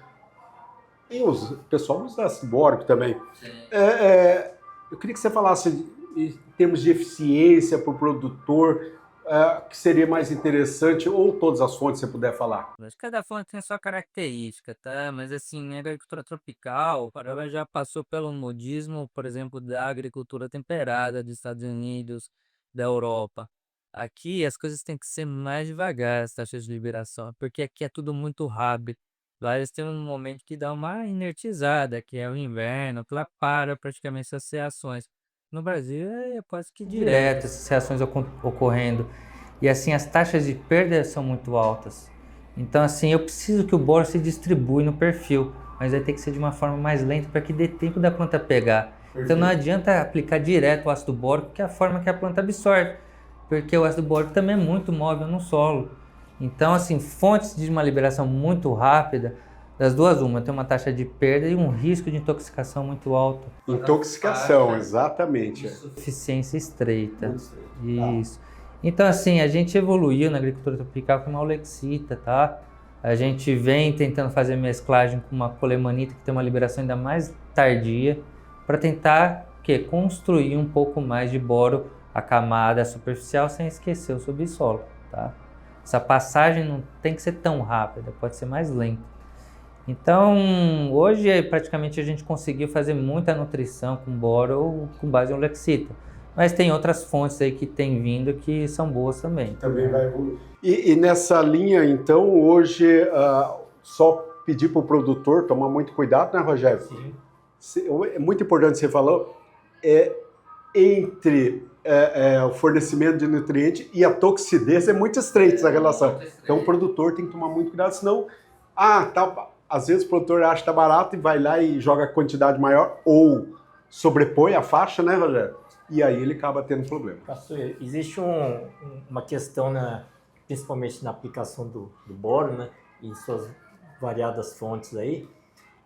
C: e o pessoal usa bórico também. Eu queria que você falasse em termos de eficiência para o produtor, que seria mais interessante, ou todas as fontes você puder falar?
E: Cada fonte tem sua característica, tá? Mas assim, a agricultura tropical, o Paraguai já passou pelo modismo, por exemplo, da agricultura temperada dos Estados Unidos, da Europa. Aqui as coisas têm que ser mais devagar, as taxas de liberação, porque aqui é tudo muito rápido. Lá eles têm um momento que dá uma inertizada, que é o inverno, que lá para praticamente essas reações. No Brasil é quase que direto
D: essas reações ocorrendo. E assim, as taxas de perda são muito altas. Então assim, eu preciso que o boro se distribua no perfil, mas vai ter que ser de uma forma mais lenta para que dê tempo da planta pegar. Perfeito. Então não adianta aplicar direto o ácido bórico, que é a forma que a planta absorve, porque o ácido bórico também é muito móvel no solo. Então assim, fontes de uma liberação muito rápida, das duas, uma, tem uma taxa de perda e um risco de intoxicação muito alto.
C: Intoxicação, exatamente.
D: Eficiência estreita. Isso. Então, assim, a gente evoluiu na agricultura tropical com uma lexita, tá? A gente vem tentando fazer mesclagem com uma colemanita que tem uma liberação ainda mais tardia, para tentar construir um pouco mais de boro a camada superficial sem esquecer o subsolo, tá? Essa passagem não tem que ser tão rápida, pode ser mais lenta. Então, hoje praticamente a gente conseguiu fazer muita nutrição com boro com base em Olexita. Mas tem outras fontes aí que tem vindo que são boas também.
C: Também vai evoluir. E nessa linha, então, hoje, só pedir para o produtor tomar muito cuidado, né, Rogério?
B: Sim.
C: É muito importante você falou, entre o fornecimento de nutrientes e a toxidez é muito estreita essa relação. Então o produtor tem que tomar muito cuidado, senão, às vezes o produtor acha que está barato e vai lá e joga a quantidade maior ou sobrepõe a faixa, né, Rogério? E aí ele acaba tendo problema.
B: Pastor, existe uma questão, principalmente na aplicação do boro, né, em suas variadas fontes aí,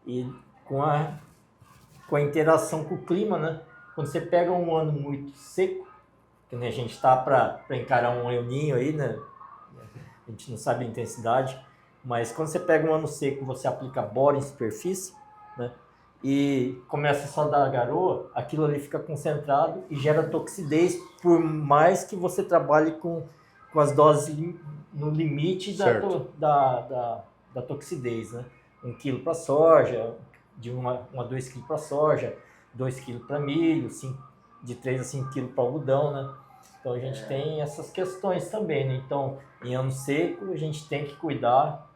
B: e com a interação com o clima, né? Quando você pega um ano muito seco, que a gente está para encarar um El Niño aí, né? A gente não sabe a intensidade, mas quando você pega um ano seco, você aplica boro em superfície, né? E começa só a dar garoa, aquilo ali fica concentrado e gera toxidez, por mais que você trabalhe com as doses no limite da toxidez, né? 1 kg para soja, de 1 a 2 kg para soja, 2 kg para milho, de 3 a 5 kg para algodão, né? Então a gente tem essas questões também, né? Então, em ano seco, a gente tem que cuidar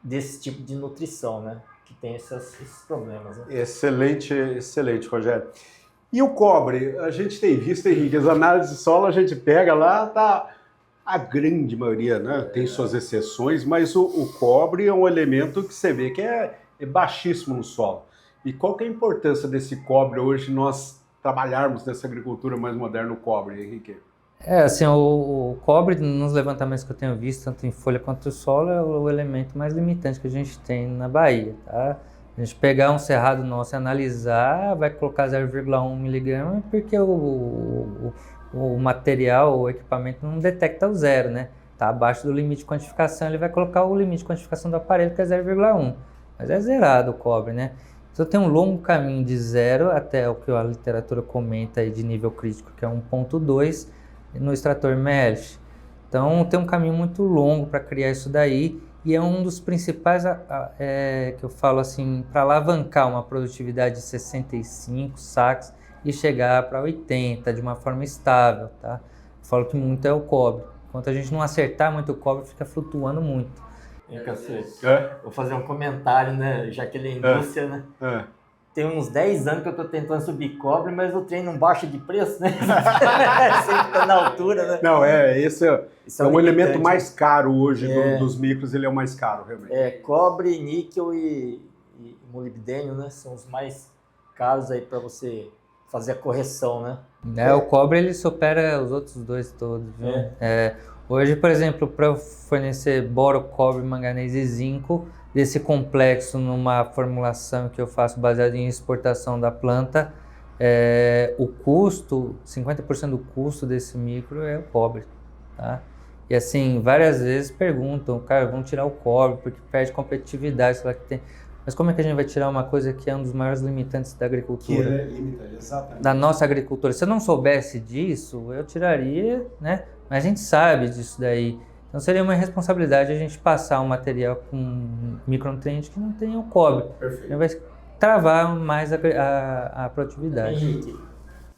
B: desse tipo de nutrição, né? Que tem esses problemas, né?
C: Excelente, excelente, Rogério. E o cobre? A gente tem visto, Henrique, as análises de solo a gente pega lá, tá... A grande maioria, né? Tem suas exceções, mas o cobre é um elemento que você vê que é baixíssimo no solo. E qual que é a importância desse cobre hoje nós trabalharmos nessa agricultura mais moderna, o cobre, Henrique?
D: Assim, o cobre, nos levantamentos que eu tenho visto, tanto em folha quanto no solo, é o elemento mais limitante que a gente tem na Bahia, tá? A gente pegar um cerrado nosso e analisar, vai colocar 0,1 miligrama, porque o material, o equipamento não detecta o zero, né? Tá abaixo do limite de quantificação, ele vai colocar o limite de quantificação do aparelho, que é 0,1. Mas é zerado o cobre, né? Então tem um longo caminho de 0 até o que a literatura comenta aí de nível crítico, que é 1,2 no extrator Melch. Então tem um caminho muito longo para criar isso daí, e é um dos principais, que eu falo assim, para alavancar uma produtividade de 65 sacos e chegar para 80 de uma forma estável, tá? Eu falo que muito é o cobre. Enquanto a gente não acertar muito o cobre, fica flutuando muito.
B: Vou fazer um comentário, né? Já que ele é indústria, né? Tem uns 10 anos que eu estou tentando subir cobre, mas o trem não baixa de preço, né? Sempre tá na altura, né?
C: Não, esse é um elemento mais caro hoje dos micros, ele é o mais caro, realmente.
B: Cobre, níquel e molibdênio, né? São os mais caros aí para você fazer a correção, né?
D: O cobre ele supera os outros dois todos, viu? Hoje, por exemplo, para fornecer boro, cobre, manganês e zinco, desse complexo numa formulação que eu faço baseada em exportação da planta, o custo, 50% do custo desse micro é o cobre, tá? E assim, várias vezes perguntam, cara, vamos tirar o cobre porque perde competitividade, sei lá que tem. Mas como é que a gente vai tirar uma coisa que é um dos maiores limitantes da agricultura?
C: Que é limitante, exatamente.
D: Da nossa agricultura. Se eu não soubesse disso, eu tiraria, né? Mas a gente sabe disso daí. Então seria uma irresponsabilidade a gente passar um material com micronutrientes que não tenha o cobre.
C: Perfeito.
D: Vai travar mais a produtividade.
B: Henrique,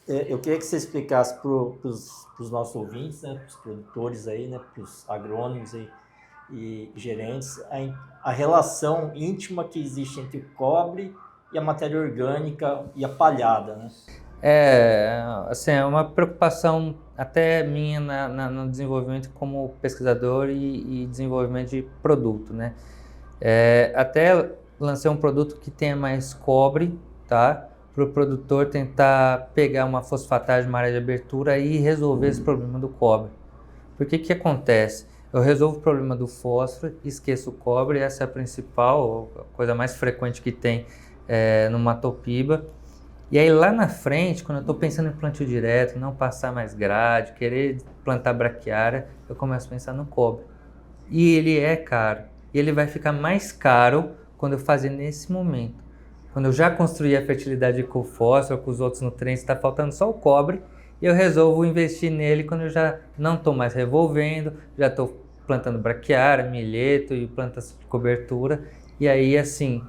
B: eu queria que você explicasse para os nossos ouvintes, né, para os produtores aí, né, para os agrônomos e gerentes, a relação íntima que existe entre o cobre e a matéria orgânica e a palhada, né?
D: Assim, é uma preocupação até minha no desenvolvimento como pesquisador e desenvolvimento de produto, né? Até lancei um produto que tenha mais cobre, tá? Para o produtor tentar pegar uma fosfatagem, uma área de abertura e resolver esse problema do cobre. Porque que acontece? Eu resolvo o problema do fósforo, esqueço o cobre, essa é a principal, a coisa mais frequente que tem no matopiba. E aí lá na frente, quando eu estou pensando em plantio direto, não passar mais grade, querer plantar braquiária, eu começo a pensar no cobre. E ele é caro. e ele vai ficar mais caro quando eu fazer nesse momento. Quando eu já construí a fertilidade com o fósforo, com os outros nutrientes, está faltando só o cobre, e eu resolvo investir nele quando eu já não estou mais revolvendo, já estou plantando braquiária, milheto e plantas de cobertura, e aí assim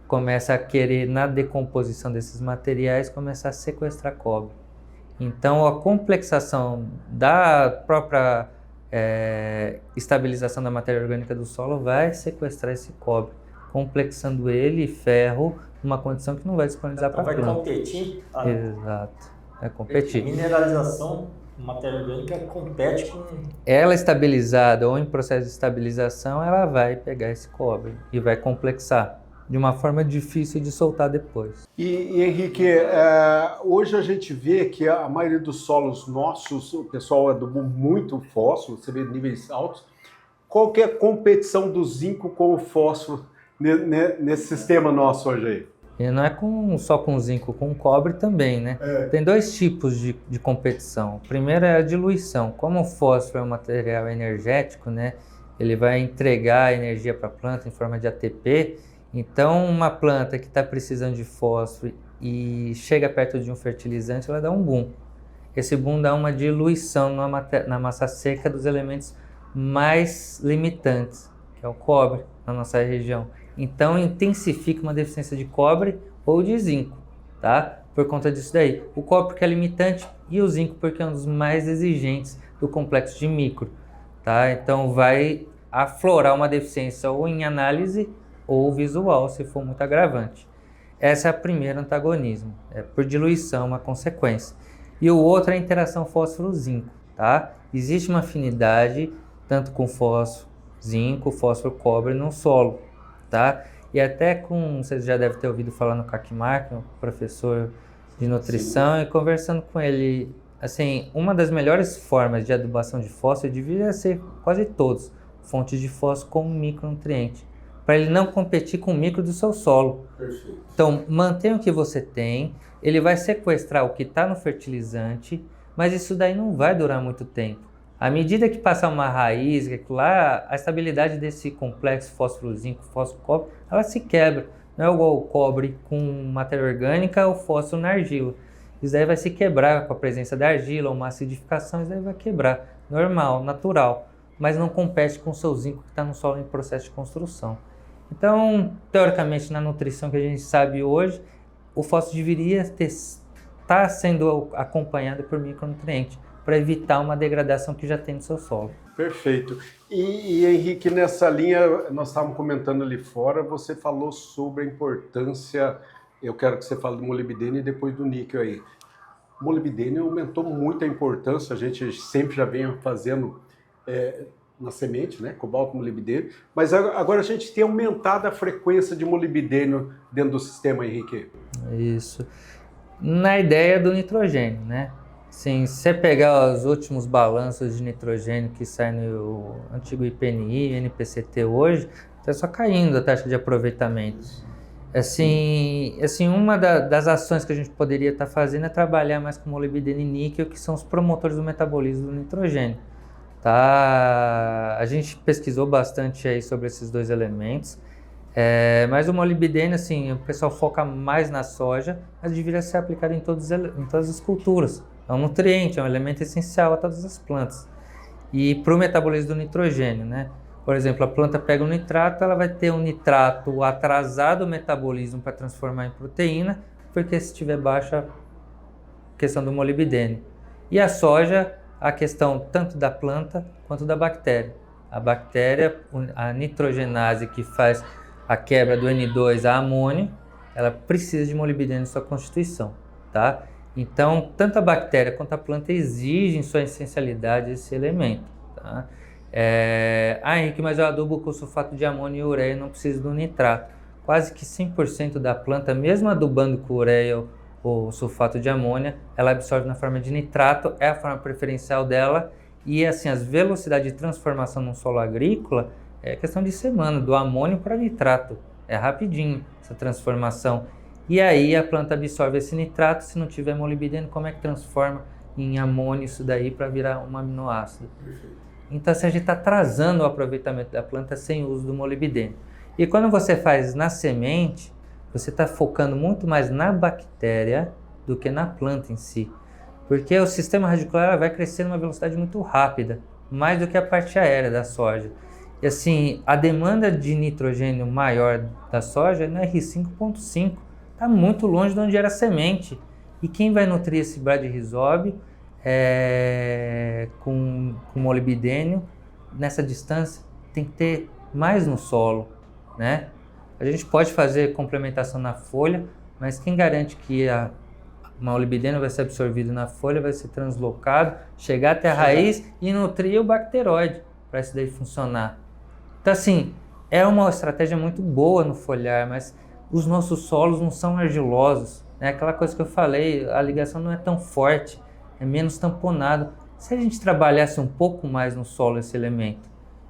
D: começa a querer, na decomposição desses materiais, começar a sequestrar cobre. Então a complexação da própria estabilização da matéria orgânica do solo vai sequestrar esse cobre, complexando ele e ferro numa condição que não vai disponibilizar para a planta.
B: Vai competir?
D: Exato, vai competir.
B: Mineralização, matéria orgânica compete com...
D: Ela estabilizada ou em processo de estabilização, ela vai pegar esse cobre e vai complexar de uma forma difícil de soltar depois.
C: E Henrique, hoje a gente vê que a maioria dos solos nossos, o pessoal aduba muito fósforo, você vê níveis altos. Qual que é a competição do zinco com o fósforo nesse sistema nosso hoje aí?
D: E não é só com zinco, com cobre também, né? Tem dois tipos de competição. O primeiro é a diluição. Como o fósforo é um material energético, né? Ele vai entregar energia para a planta em forma de ATP. Então, uma planta que está precisando de fósforo e chega perto de um fertilizante, ela dá um boom. Esse boom dá uma diluição na massa seca dos elementos mais limitantes, que é o cobre, na nossa região. Então, intensifica uma deficiência de cobre ou de zinco, tá? Por conta disso daí. O cobre porque é limitante e o zinco porque é um dos mais exigentes do complexo de micro, tá? Então, vai aflorar uma deficiência ou em análise ou visual, se for muito agravante. Essa é a primeira antagonismo, é por diluição, uma consequência. E o outro é a interação fósforo-zinco, tá? Existe uma afinidade tanto com fósforo, zinco, fósforo, cobre no solo, tá? E até você já deve ter ouvido falar no Kakimar, que é um professor de nutrição, e conversando com ele, assim, uma das melhores formas de adubação de fósforo deveria ser quase todos, fontes de fósforo como micronutriente, para ele não competir com o micro do seu solo.
C: Perfeito.
D: Então, mantenha o que você tem, ele vai sequestrar o que está no fertilizante, mas isso daí não vai durar muito tempo. À medida que passar uma raiz, que lá, a estabilidade desse complexo fósforo-zinco, fósforo-cobre, ela se quebra. Não é igual o cobre com matéria orgânica ou fósforo na argila. Isso daí vai se quebrar com a presença da argila ou uma acidificação, isso daí vai quebrar. Normal, natural, mas não compete com o seu zinco que está no solo em processo de construção. Então, teoricamente, na nutrição que a gente sabe hoje, o fósforo deveria estar sendo acompanhado por micronutrientes, para evitar uma degradação que já tem no seu solo.
C: Perfeito. E Henrique, nessa linha, nós estávamos comentando ali fora, você falou sobre a importância, eu quero que você fale do molibdênio e depois do níquel aí. O molibdênio aumentou muito a importância, a gente sempre já vem fazendo na semente, né, cobalto, molibdênio, mas agora a gente tem aumentado a frequência de molibdênio dentro do sistema, Henrique.
D: Isso. Na ideia do nitrogênio, né? Sim, se você pegar os últimos balanços de nitrogênio que saem no antigo IPNI, NPCT hoje, está só caindo a taxa de aproveitamento. Assim, uma das ações que a gente poderia estar fazendo é trabalhar mais com molibdênio e níquel, que são os promotores do metabolismo do nitrogênio. Tá? A gente pesquisou bastante aí sobre esses dois elementos, mas o molibdênio, assim, o pessoal foca mais na soja, mas deveria ser aplicado em todas as culturas. É um nutriente, é um elemento essencial a todas as plantas. E para o metabolismo do nitrogênio, né? Por exemplo, a planta pega um nitrato, ela vai ter um nitrato atrasado o metabolismo para transformar em proteína, porque se tiver baixa questão do molibdênio. E a soja, a questão tanto da planta quanto da bactéria. A bactéria, a nitrogenase que faz a quebra do N2 a amônio, ela precisa de molibdênio em sua constituição, tá? Então, tanto a bactéria quanto a planta exigem em sua essencialidade esse elemento, tá? Henrique, mas eu adubo com sulfato de amônio e ureia, não preciso do nitrato. Quase que 100% da planta, mesmo adubando com ureia ou sulfato de amônia, ela absorve na forma de nitrato, é a forma preferencial dela, e assim, as velocidades de transformação num solo agrícola é questão de semana, do amônio para nitrato, é rapidinho essa transformação. E aí a planta absorve esse nitrato, se não tiver molibdênio, como é que transforma em amônio isso daí para virar um aminoácido? Então, assim, a gente está atrasando o aproveitamento da planta sem o uso do molibdênio. E quando você faz na semente, você está focando muito mais na bactéria do que na planta em si. Porque o sistema radicular vai crescer numa velocidade muito rápida, mais do que a parte aérea da soja. E assim, a demanda de nitrogênio maior da soja é no R5.5, está muito longe de onde era a semente. E quem vai nutrir esse bradyrhizóbio com molibdênio, nessa distância, tem que ter mais no solo, né? A gente pode fazer complementação na folha, mas quem garante que o molibdênio vai ser absorvido na folha, vai ser translocado, chegar até a raiz e nutrir o bacteroide para isso daí funcionar. Então, assim, é uma estratégia muito boa no foliar, mas os nossos solos não são argilosos. É aquela coisa que eu falei, a ligação não é tão forte, é menos tamponado. Se a gente trabalhasse um pouco mais no solo esse elemento.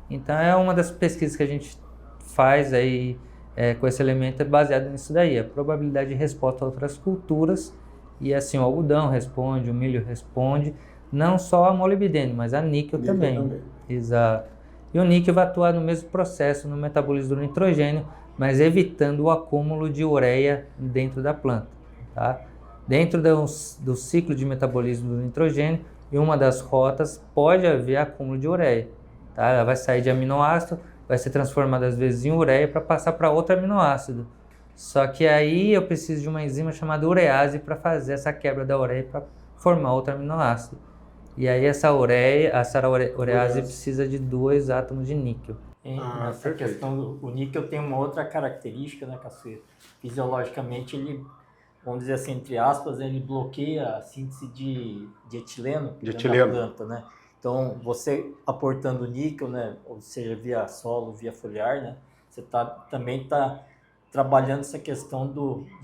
D: Então, é uma das pesquisas que a gente faz aí com esse elemento, é baseado nisso daí, a probabilidade de resposta a outras culturas. E assim, o algodão responde, o milho responde, não só a molibdênio, mas a níquel também. Exato. E o níquel vai atuar no mesmo processo no metabolismo do nitrogênio, mas evitando o acúmulo de ureia dentro da planta. Tá? Dentro do ciclo de metabolismo do nitrogênio, em uma das rotas pode haver acúmulo de ureia. Tá? Ela vai sair de aminoácido, vai ser transformada às vezes em ureia para passar para outro aminoácido. Só que aí eu preciso de uma enzima chamada urease para fazer essa quebra da ureia para formar outro aminoácido. E aí essa urease precisa de 2 átomos de níquel.
B: Essa questão do níquel tem uma outra característica, né, Caçueira? Fisiologicamente ele, vamos dizer assim, entre aspas, ele bloqueia a síntese de etileno dentro da planta, né? Então, você aportando níquel, né, ou seja, via solo, via foliar, né, você também está trabalhando essa questão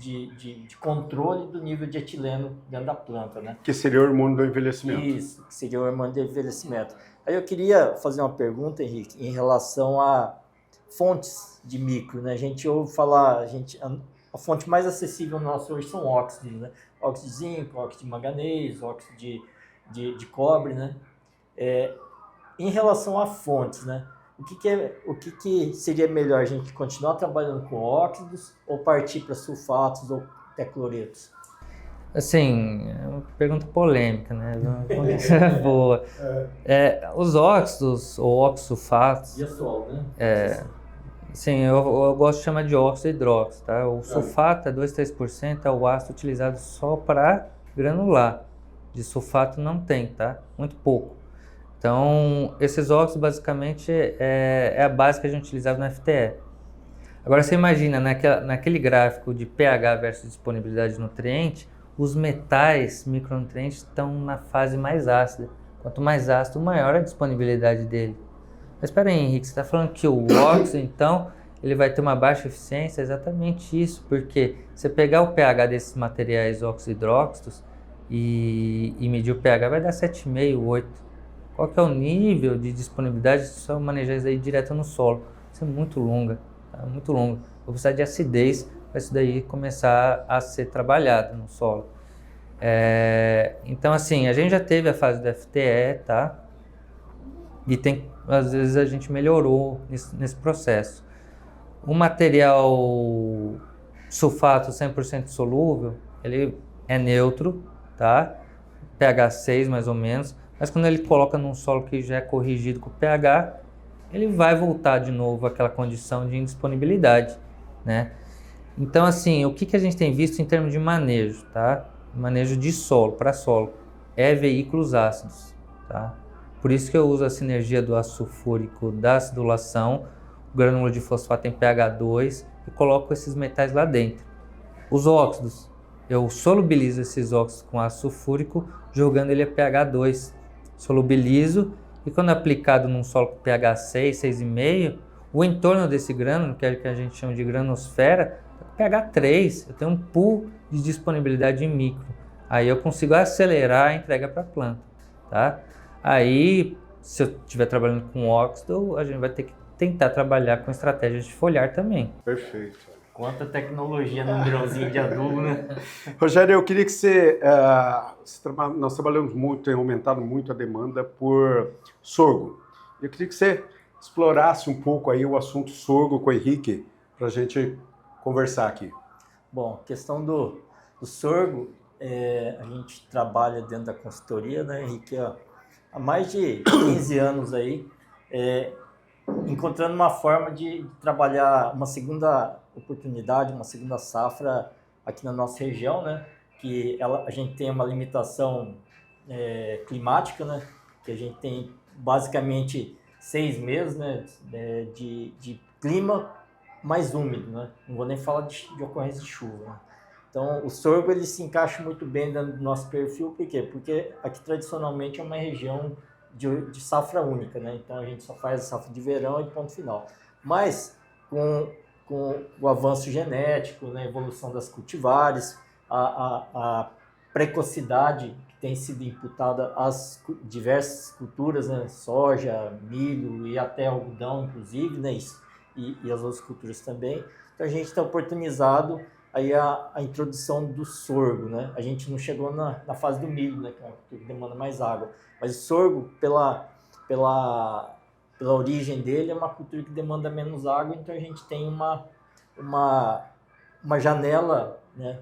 B: de controle do nível de etileno dentro da planta, né?
C: Que seria o hormônio do envelhecimento.
B: Isso, que seria o hormônio do envelhecimento. Aí eu queria fazer uma pergunta, Henrique, em relação a fontes de micro, né? A gente ouve falar, a fonte mais acessível nossa hoje são óxidos, né? Óxido de zinco, óxido de manganês, óxido de cobre, né? Em relação a fontes, né? O que seria melhor, a gente continuar trabalhando com óxidos ou partir para sulfatos ou até cloretos?
D: Assim, é uma pergunta polêmica, né? Boa. Os óxidos ou oxosulfatos...
B: E a sol, né?
D: Sim, eu gosto de chamar de óxido hidróxido, tá? O sulfato é 2-3%, é o ácido utilizado só para granular. De sulfato não tem, tá? Muito pouco. Então, esses óxidos basicamente é a base que a gente utilizava no FTE. Agora você imagina, naquele gráfico de pH versus disponibilidade de nutriente, os metais micronutrientes estão na fase mais ácida. Quanto mais ácido, maior a disponibilidade dele. Mas espera aí, Henrique, você está falando que o óxido, então, ele vai ter uma baixa eficiência? É exatamente isso, porque você pegar o pH desses materiais óxido-hidróxidos e medir o pH, vai dar 7,5, 8. Qual que é o nível de disponibilidade se você manejar isso aí direto no solo? Isso é muito longa, tá? Muito longa. Vou precisar de acidez para isso daí começar a ser trabalhado no solo. Então, assim, a gente já teve a fase do FTE, tá? E às vezes a gente melhorou nesse processo. O material sulfato 100% solúvel, ele é neutro, tá? pH 6 mais ou menos. Mas quando ele coloca num solo que já é corrigido com o pH, ele vai voltar de novo àquela condição de indisponibilidade, né? Então, assim, o que a gente tem visto em termos de manejo, tá? Manejo de solo, para solo, veículos ácidos, tá? Por isso que eu uso a sinergia do ácido sulfúrico da acidulação, o grânulo de fosfato em pH 2 e coloco esses metais lá dentro. Os óxidos, eu solubilizo esses óxidos com ácido sulfúrico, jogando ele a pH 2. Solubilizo e quando aplicado num solo com pH 6, 6,5, o entorno desse grânulo, que é o que a gente chama de granosfera, pH 3, eu tenho um pool de disponibilidade em micro. Aí eu consigo acelerar a entrega para a planta, tá? Aí, se eu estiver trabalhando com óxido, a gente vai ter que tentar trabalhar com estratégias de foliar também.
C: Perfeito.
B: Quanta tecnologia num grãozinho de adubo, né?
C: Rogério, eu queria que nós trabalhamos muito, tem aumentado muito a demanda por sorgo. Eu queria que você explorasse um pouco aí o assunto sorgo com o Henrique, para a gente conversar aqui.
B: Bom, questão do sorgo, a gente trabalha dentro da consultoria, né, Henrique, há mais de 15 anos aí, encontrando uma forma de trabalhar uma segunda oportunidade, uma segunda safra aqui na nossa região, né, que a gente tem uma limitação climática, né, que a gente tem basicamente 6 meses, né, de clima mais úmido, né? Não vou nem falar de ocorrência de chuva, né? Então, o sorgo ele se encaixa muito bem dentro do nosso perfil, por quê? Porque aqui tradicionalmente é uma região de safra única, né? Então, a gente só faz a safra de verão e ponto final. Mas, com o avanço genético, né, a evolução das cultivares, a precocidade que tem sido imputada às diversas culturas, né? Soja, milho e até algodão, inclusive, né? E as outras culturas também. Então a gente está oportunizado aí a introdução do sorgo, né? A gente não chegou na fase do milho, né? Que é uma cultura que demanda mais água. Mas o sorgo, pela origem dele, é uma cultura que demanda menos água, então a gente tem uma janela, né?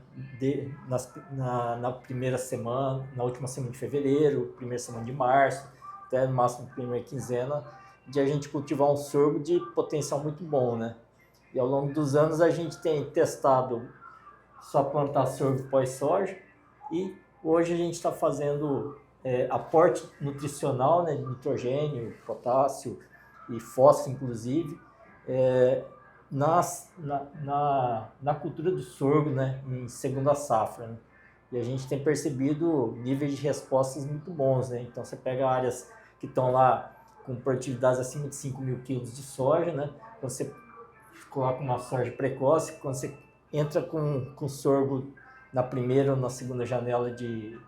B: Na primeira semana, na última semana de fevereiro, primeira semana de março, até no máximo primeira quinzena, de a gente cultivar um sorgo de potencial muito bom, né? E ao longo dos anos a gente tem testado só plantar sorgo pós-soja e hoje a gente está fazendo aporte nutricional, né, de nitrogênio, potássio e fósforo, inclusive, na cultura do sorgo, né, em segunda safra, né? E a gente tem percebido níveis de respostas muito bons, né? Então você pega áreas que estão lá com produtividades acima de 5.000 quilos de soja, né? Quando você coloca uma soja precoce, quando você entra com sorgo na primeira ou na segunda janela de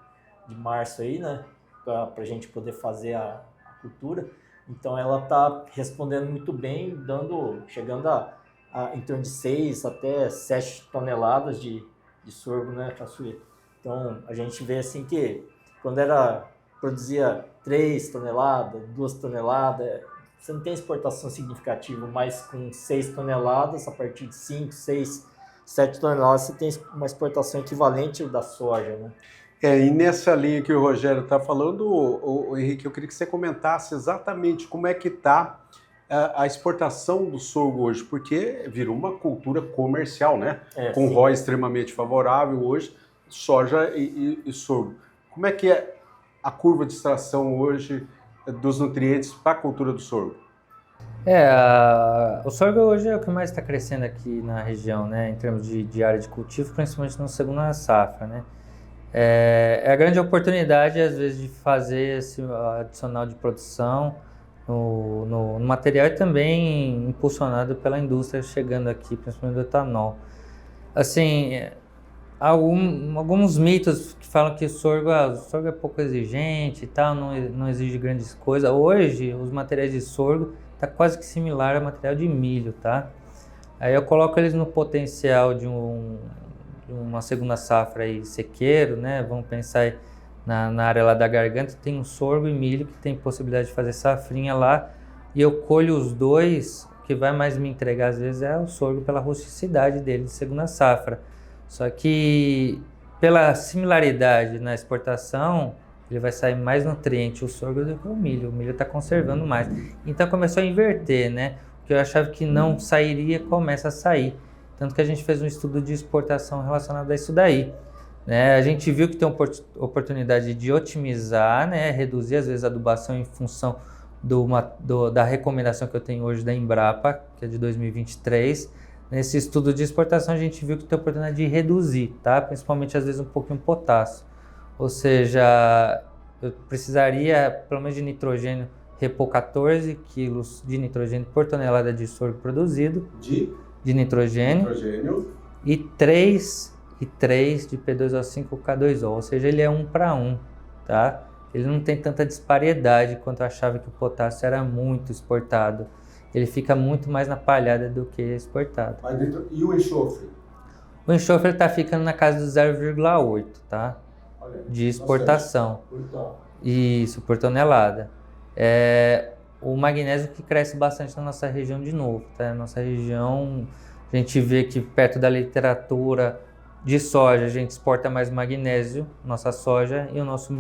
B: março aí, né? Para a gente poder fazer a cultura. Então ela está respondendo muito bem, chegando a em torno de 6 até 7 toneladas de sorgo, né, Caçuí? Então a gente vê assim que quando produzia 3 toneladas, 2 toneladas, você não tem exportação significativa, mas com 6 toneladas, a partir de 5, 6, 7 toneladas, você tem uma exportação equivalente ao da soja, né?
C: E nessa linha que o Rogério está falando, o Henrique, eu queria que você comentasse exatamente como é que está a exportação do sorgo hoje, porque virou uma cultura comercial, né? Com
B: sim.
C: ROI extremamente favorável hoje, soja e sorgo. Como é que é a curva de extração hoje dos nutrientes para a cultura do sorgo?
D: O sorgo hoje é o que mais está crescendo aqui na região, né, em termos de área de cultivo, principalmente na segunda safra, né. É a grande oportunidade, às vezes, de fazer esse adicional de produção no material e também impulsionado pela indústria chegando aqui, principalmente do etanol. Assim, alguns mitos que falam que o sorgo é pouco exigente e tal, não exige grandes coisas. Hoje, os materiais de sorgo está quase que similar ao material de milho, tá? Aí eu coloco eles no potencial de uma segunda safra aí sequeiro, né? Vamos pensar aí na área lá da garganta, tem um sorgo e milho que tem possibilidade de fazer safrinha lá, e eu colho os dois. O que vai mais me entregar às vezes é o sorgo pela rusticidade dele de segunda safra. Só que pela similaridade na exportação, ele vai sair mais nutriente o sorgo do que o milho. O milho está conservando mais. Então começou a inverter, né? O que eu achava que não sairia, começa a sair. Tanto que a gente fez um estudo de exportação relacionado a isso daí, né? A gente viu que tem oportunidade de otimizar, né? Reduzir às vezes a adubação em função da recomendação que eu tenho hoje da Embrapa, que é de 2023. Nesse estudo de exportação a gente viu que tem oportunidade de reduzir, tá? Principalmente às vezes um pouquinho potássio. Ou seja, eu precisaria, pelo menos de nitrogênio, repor 14 quilos de nitrogênio por tonelada de sorgo produzido. De nitrogênio. E 3 de P2O5K2O, ou seja, ele é 1:1, tá? Ele não tem tanta disparidade quanto eu achava que o potássio era muito exportado. Ele fica muito mais na palhada do que exportado.
C: E o enxofre?
D: O enxofre está ficando na casa do 0,8, tá? De exportação. Isso, por tonelada. o magnésio que cresce bastante na nossa região de novo, tá? Na nossa região, a gente vê que perto da literatura de soja, a gente exporta mais magnésio, nossa soja, e o nosso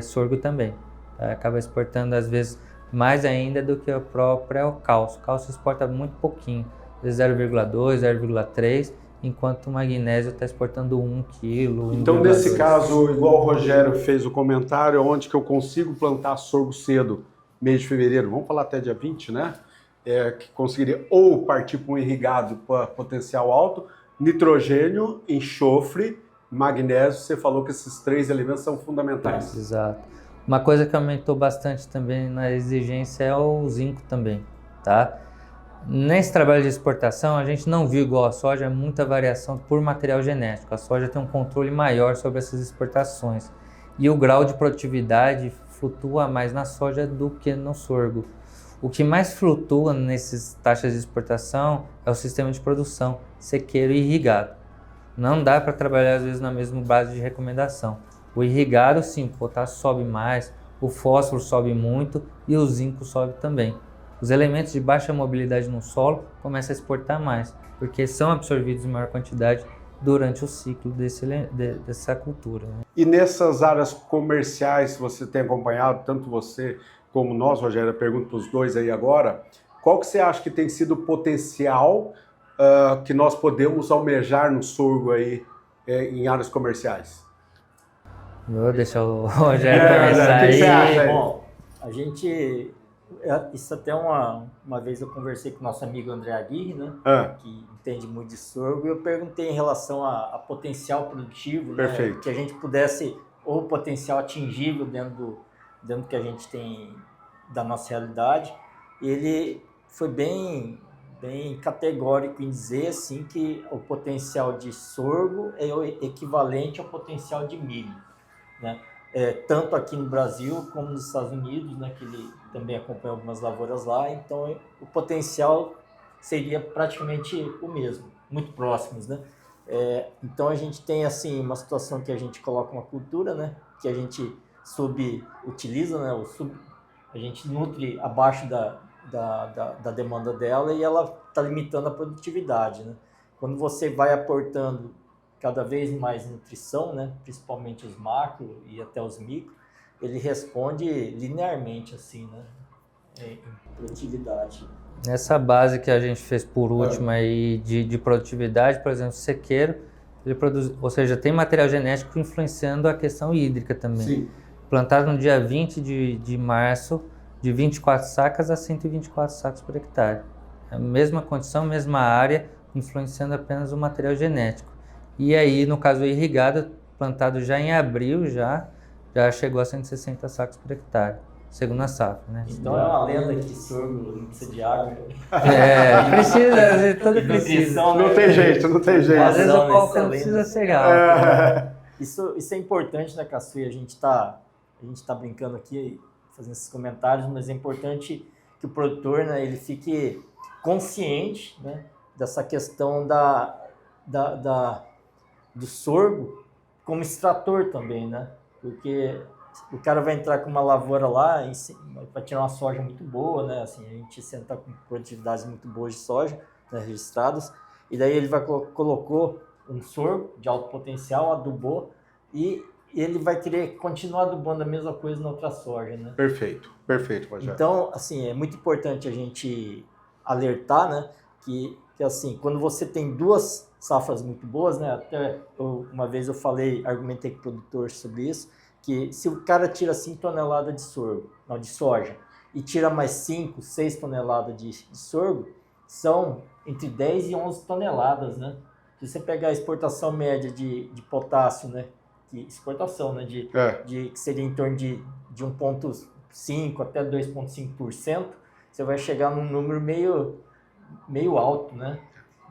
D: sorgo também. Tá? Acaba exportando, às vezes, mais ainda do que a própria cálcio. O cálcio exporta muito pouquinho, 0,2, 0,3, enquanto o magnésio está exportando 1 kg.
C: Então, nesse caso, igual o Rogério fez o comentário, onde que eu consigo plantar sorgo cedo, mês de fevereiro, vamos falar até dia 20, né? Que conseguiria ou partir para um irrigado para potencial alto, nitrogênio, enxofre, magnésio, você falou que esses 3 elementos são fundamentais.
D: Exato. Uma coisa que aumentou bastante também na exigência é o zinco também, tá? Nesse trabalho de exportação, a gente não viu igual a soja muita variação por material genético. A soja tem um controle maior sobre essas exportações. E o grau de produtividade flutua mais na soja do que no sorgo. O que mais flutua nessas taxas de exportação é o sistema de produção, sequeiro e irrigado. Não dá para trabalhar às vezes na mesma base de recomendação. O irrigado, sim, o potássio sobe mais, o fósforo sobe muito e o zinco sobe também. Os elementos de baixa mobilidade no solo começam a exportar mais, porque são absorvidos em maior quantidade durante o ciclo dessa cultura. Né?
C: E nessas áreas comerciais que você tem acompanhado, tanto você como nós, Rogério, eu pergunto para os dois aí agora, qual que você acha que tem sido o potencial que nós podemos almejar no sorgo aí em áreas comerciais?
D: Vou deixar o Rogério começar
C: o que você acha aí?
B: Bom, a gente... Isso até uma vez eu conversei com o nosso amigo André Aguirre, né? Que entende muito de sorgo, e eu perguntei em relação a potencial produtivo, né? Que a gente pudesse, ou potencial atingível dentro do que a gente tem da nossa realidade. E ele foi bem categórico em dizer assim, que o potencial de sorgo é o equivalente ao potencial de milho, né? Tanto aqui no Brasil como nos Estados Unidos, né, que ele também acompanha algumas lavouras lá, então o potencial seria praticamente o mesmo, muito próximos, né? Então a gente tem assim uma situação que a gente coloca uma cultura, né, que a gente subutiliza, né, a gente nutre abaixo da demanda dela e ela está limitando a produtividade, né? Quando você vai aportando cada vez mais nutrição, né, principalmente os macro e até os micro, ele responde linearmente assim, né, em produtividade.
D: Nessa base que a gente fez por último aí de produtividade, por exemplo, o sequeiro, ele produz, ou seja, tem material genético influenciando a questão hídrica também.
C: Sim.
D: Plantado no dia 20 de março, de 24 sacas a 124 sacos por hectare. A mesma condição, mesma área, influenciando apenas o material genético. E aí, no caso irrigado, plantado já em abril, já chegou a 160 sacos por hectare, segundo a safra, né?
B: Então é uma lenda que sorgo não precisa de água.
D: Precisa, todo precisa.
C: Não tem jeito, não tem jeito.
D: Às vezes o palco não precisa ser alto.
B: Isso é importante, né, Caçuí? A gente tá brincando aqui, fazendo esses comentários, mas é importante que o produtor, né, ele fique consciente, né, dessa questão do sorgo como extrator também, né? Porque o cara vai entrar com uma lavoura lá e vai tirar uma soja muito boa, né? Assim, a gente senta com produtividades muito boas de soja, né, registradas, e daí ele colocou um sorgo de alto potencial, adubou, e ele vai querer continuar adubando a mesma coisa na outra soja, né?
C: Perfeito, Rogério.
B: Então, assim, é muito importante a gente alertar, né, que assim, quando você tem duas safras muito boas, né, até uma vez eu argumentei com o produtor sobre isso, que se o cara tira 5 toneladas de soja, e tira mais 5, 6 toneladas de sorgo, são entre 10 e 11 toneladas, né? Se você pegar a exportação média de potássio, né, exportação, né, que seria em torno de 1,5% até 2,5%, você vai chegar num número meio alto, né,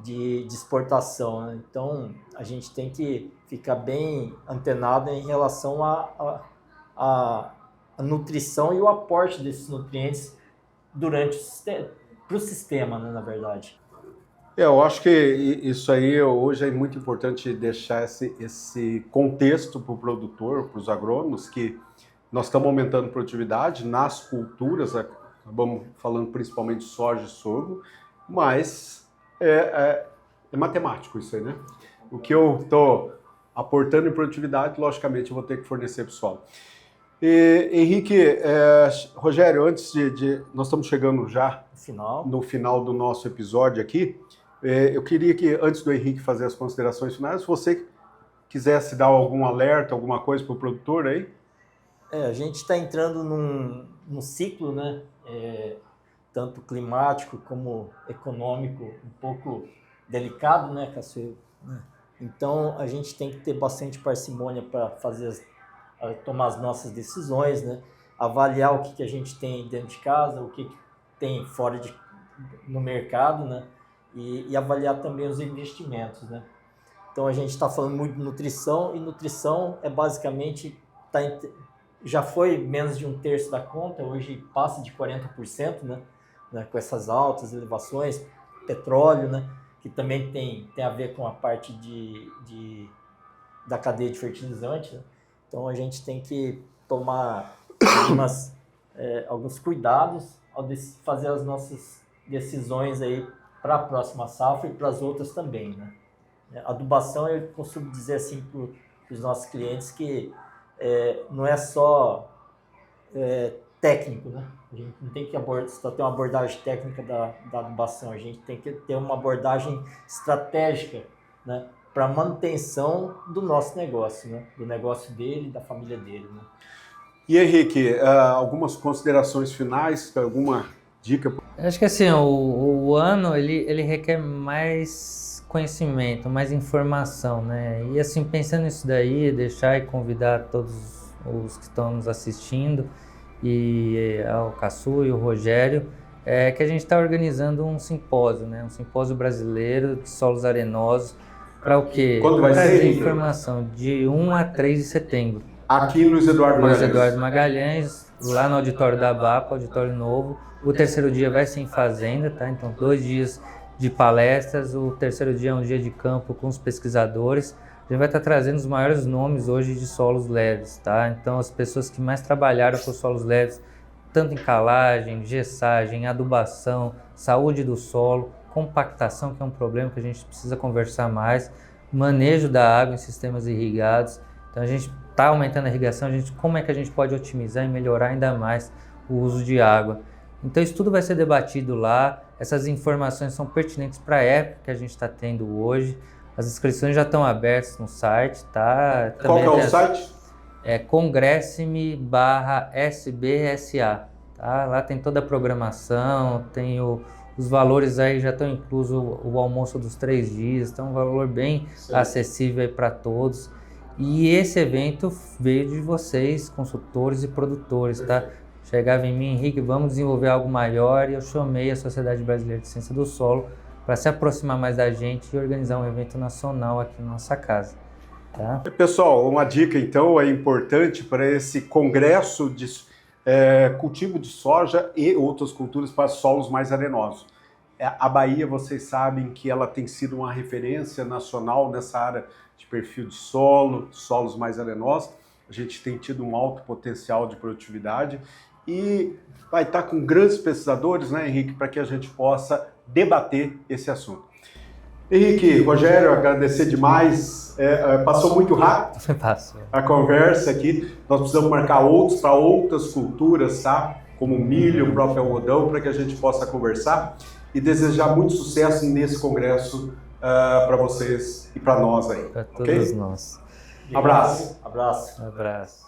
B: de exportação, né? Então a gente tem que ficar bem antenado em relação à nutrição e o aporte desses nutrientes para o sistema, né, na verdade.
C: Eu acho que isso aí hoje é muito importante deixar esse contexto para o produtor, para os agrônomos, que nós estamos aumentando produtividade nas culturas, Vamos falando principalmente de soja e sorgo, mas é matemático isso aí, né? O que eu estou aportando em produtividade, logicamente, eu vou ter que fornecer para o solo. Henrique, Rogério, antes nós estamos chegando já no final do nosso episódio aqui, eu queria que, antes do Henrique fazer as considerações finais, se você quisesse dar algum alerta, alguma coisa para o produtor aí.
B: A gente está entrando num ciclo, né? Tanto climático como econômico, um pouco delicado, né, Cassio? Então, a gente tem que ter bastante parcimônia para tomar as nossas decisões, né? Avaliar o que a gente tem dentro de casa, o que tem fora no mercado, né? E avaliar também os investimentos, né? Então, a gente está falando muito de nutrição, e nutrição é basicamente, já foi menos de 1/3 da conta, hoje passa de 40%, né? Com essas altas elevações, petróleo, né? Que também tem a ver com a parte da cadeia de fertilizante, né? Então, a gente tem que tomar alguns cuidados ao fazer as nossas decisões aí para a próxima safra e para as outras também, né? Adubação, eu costumo dizer assim para os nossos clientes que não é só técnico, né? A gente não tem que só ter uma abordagem técnica da adubação, a gente tem que ter uma abordagem estratégica, né? Para manutenção do nosso negócio, né? Do negócio dele, da família dele, né?
C: E Henrique, algumas considerações finais, alguma dica?
D: Acho que assim, o ano ele requer mais conhecimento, mais informação, né? E assim, pensando nisso daí, deixar e convidar todos os que estão nos assistindo, e ao Cassu e o Rogério, que a gente está organizando um simpósio, né? Um simpósio brasileiro de solos arenosos. Para o quê?
C: Quando vai ser?
D: Informação de 1 a 3 de setembro.
C: Aqui no Luiz Eduardo
D: Magalhães, lá no auditório da ABAPA, auditório novo. O terceiro dia vai ser em fazenda, tá? Então 2 dias de palestras, o terceiro dia é um dia de campo com os pesquisadores. A gente vai estar trazendo os maiores nomes hoje de solos leves, tá? Então as pessoas que mais trabalharam com solos leves, tanto em calagem, gessagem, adubação, saúde do solo, compactação, que é um problema que a gente precisa conversar mais, manejo da água em sistemas irrigados. Então a gente está aumentando a irrigação, como é que a gente pode otimizar e melhorar ainda mais o uso de água. Então isso tudo vai ser debatido lá, essas informações são pertinentes para a época que a gente está tendo hoje. As inscrições já estão abertas no site, tá?
C: Qual que é o site?
D: Congressime/SBSA, tá? Lá tem toda a programação, tem os valores aí, já estão incluso o almoço dos 3 dias, então um valor bem acessível para todos. E esse evento veio de vocês, consultores e produtores, tá? Chegava em mim, Henrique, vamos desenvolver algo maior, e eu chamei a Sociedade Brasileira de Ciência do Solo para se aproximar mais da gente e organizar um evento nacional aqui na nossa casa. Tá?
C: Pessoal, uma dica então é importante para esse congresso de cultivo de soja e outras culturas para solos mais arenosos. A Bahia, vocês sabem que ela tem sido uma referência nacional nessa área de perfil de solo, solos mais arenosos. A gente tem tido um alto potencial de produtividade e vai estar com grandes pesquisadores, né, Henrique, para que a gente possa debater esse assunto. Henrique, Rogério, agradecer demais. Passou muito rápido a conversa aqui. Nós precisamos marcar outros para outras culturas, tá? Como o milho, o próprio algodão, para que a gente possa conversar e desejar muito sucesso nesse congresso para vocês e para nós aí.
D: Para todos nós.
C: Abraço.
B: Abraço.
D: Abraço.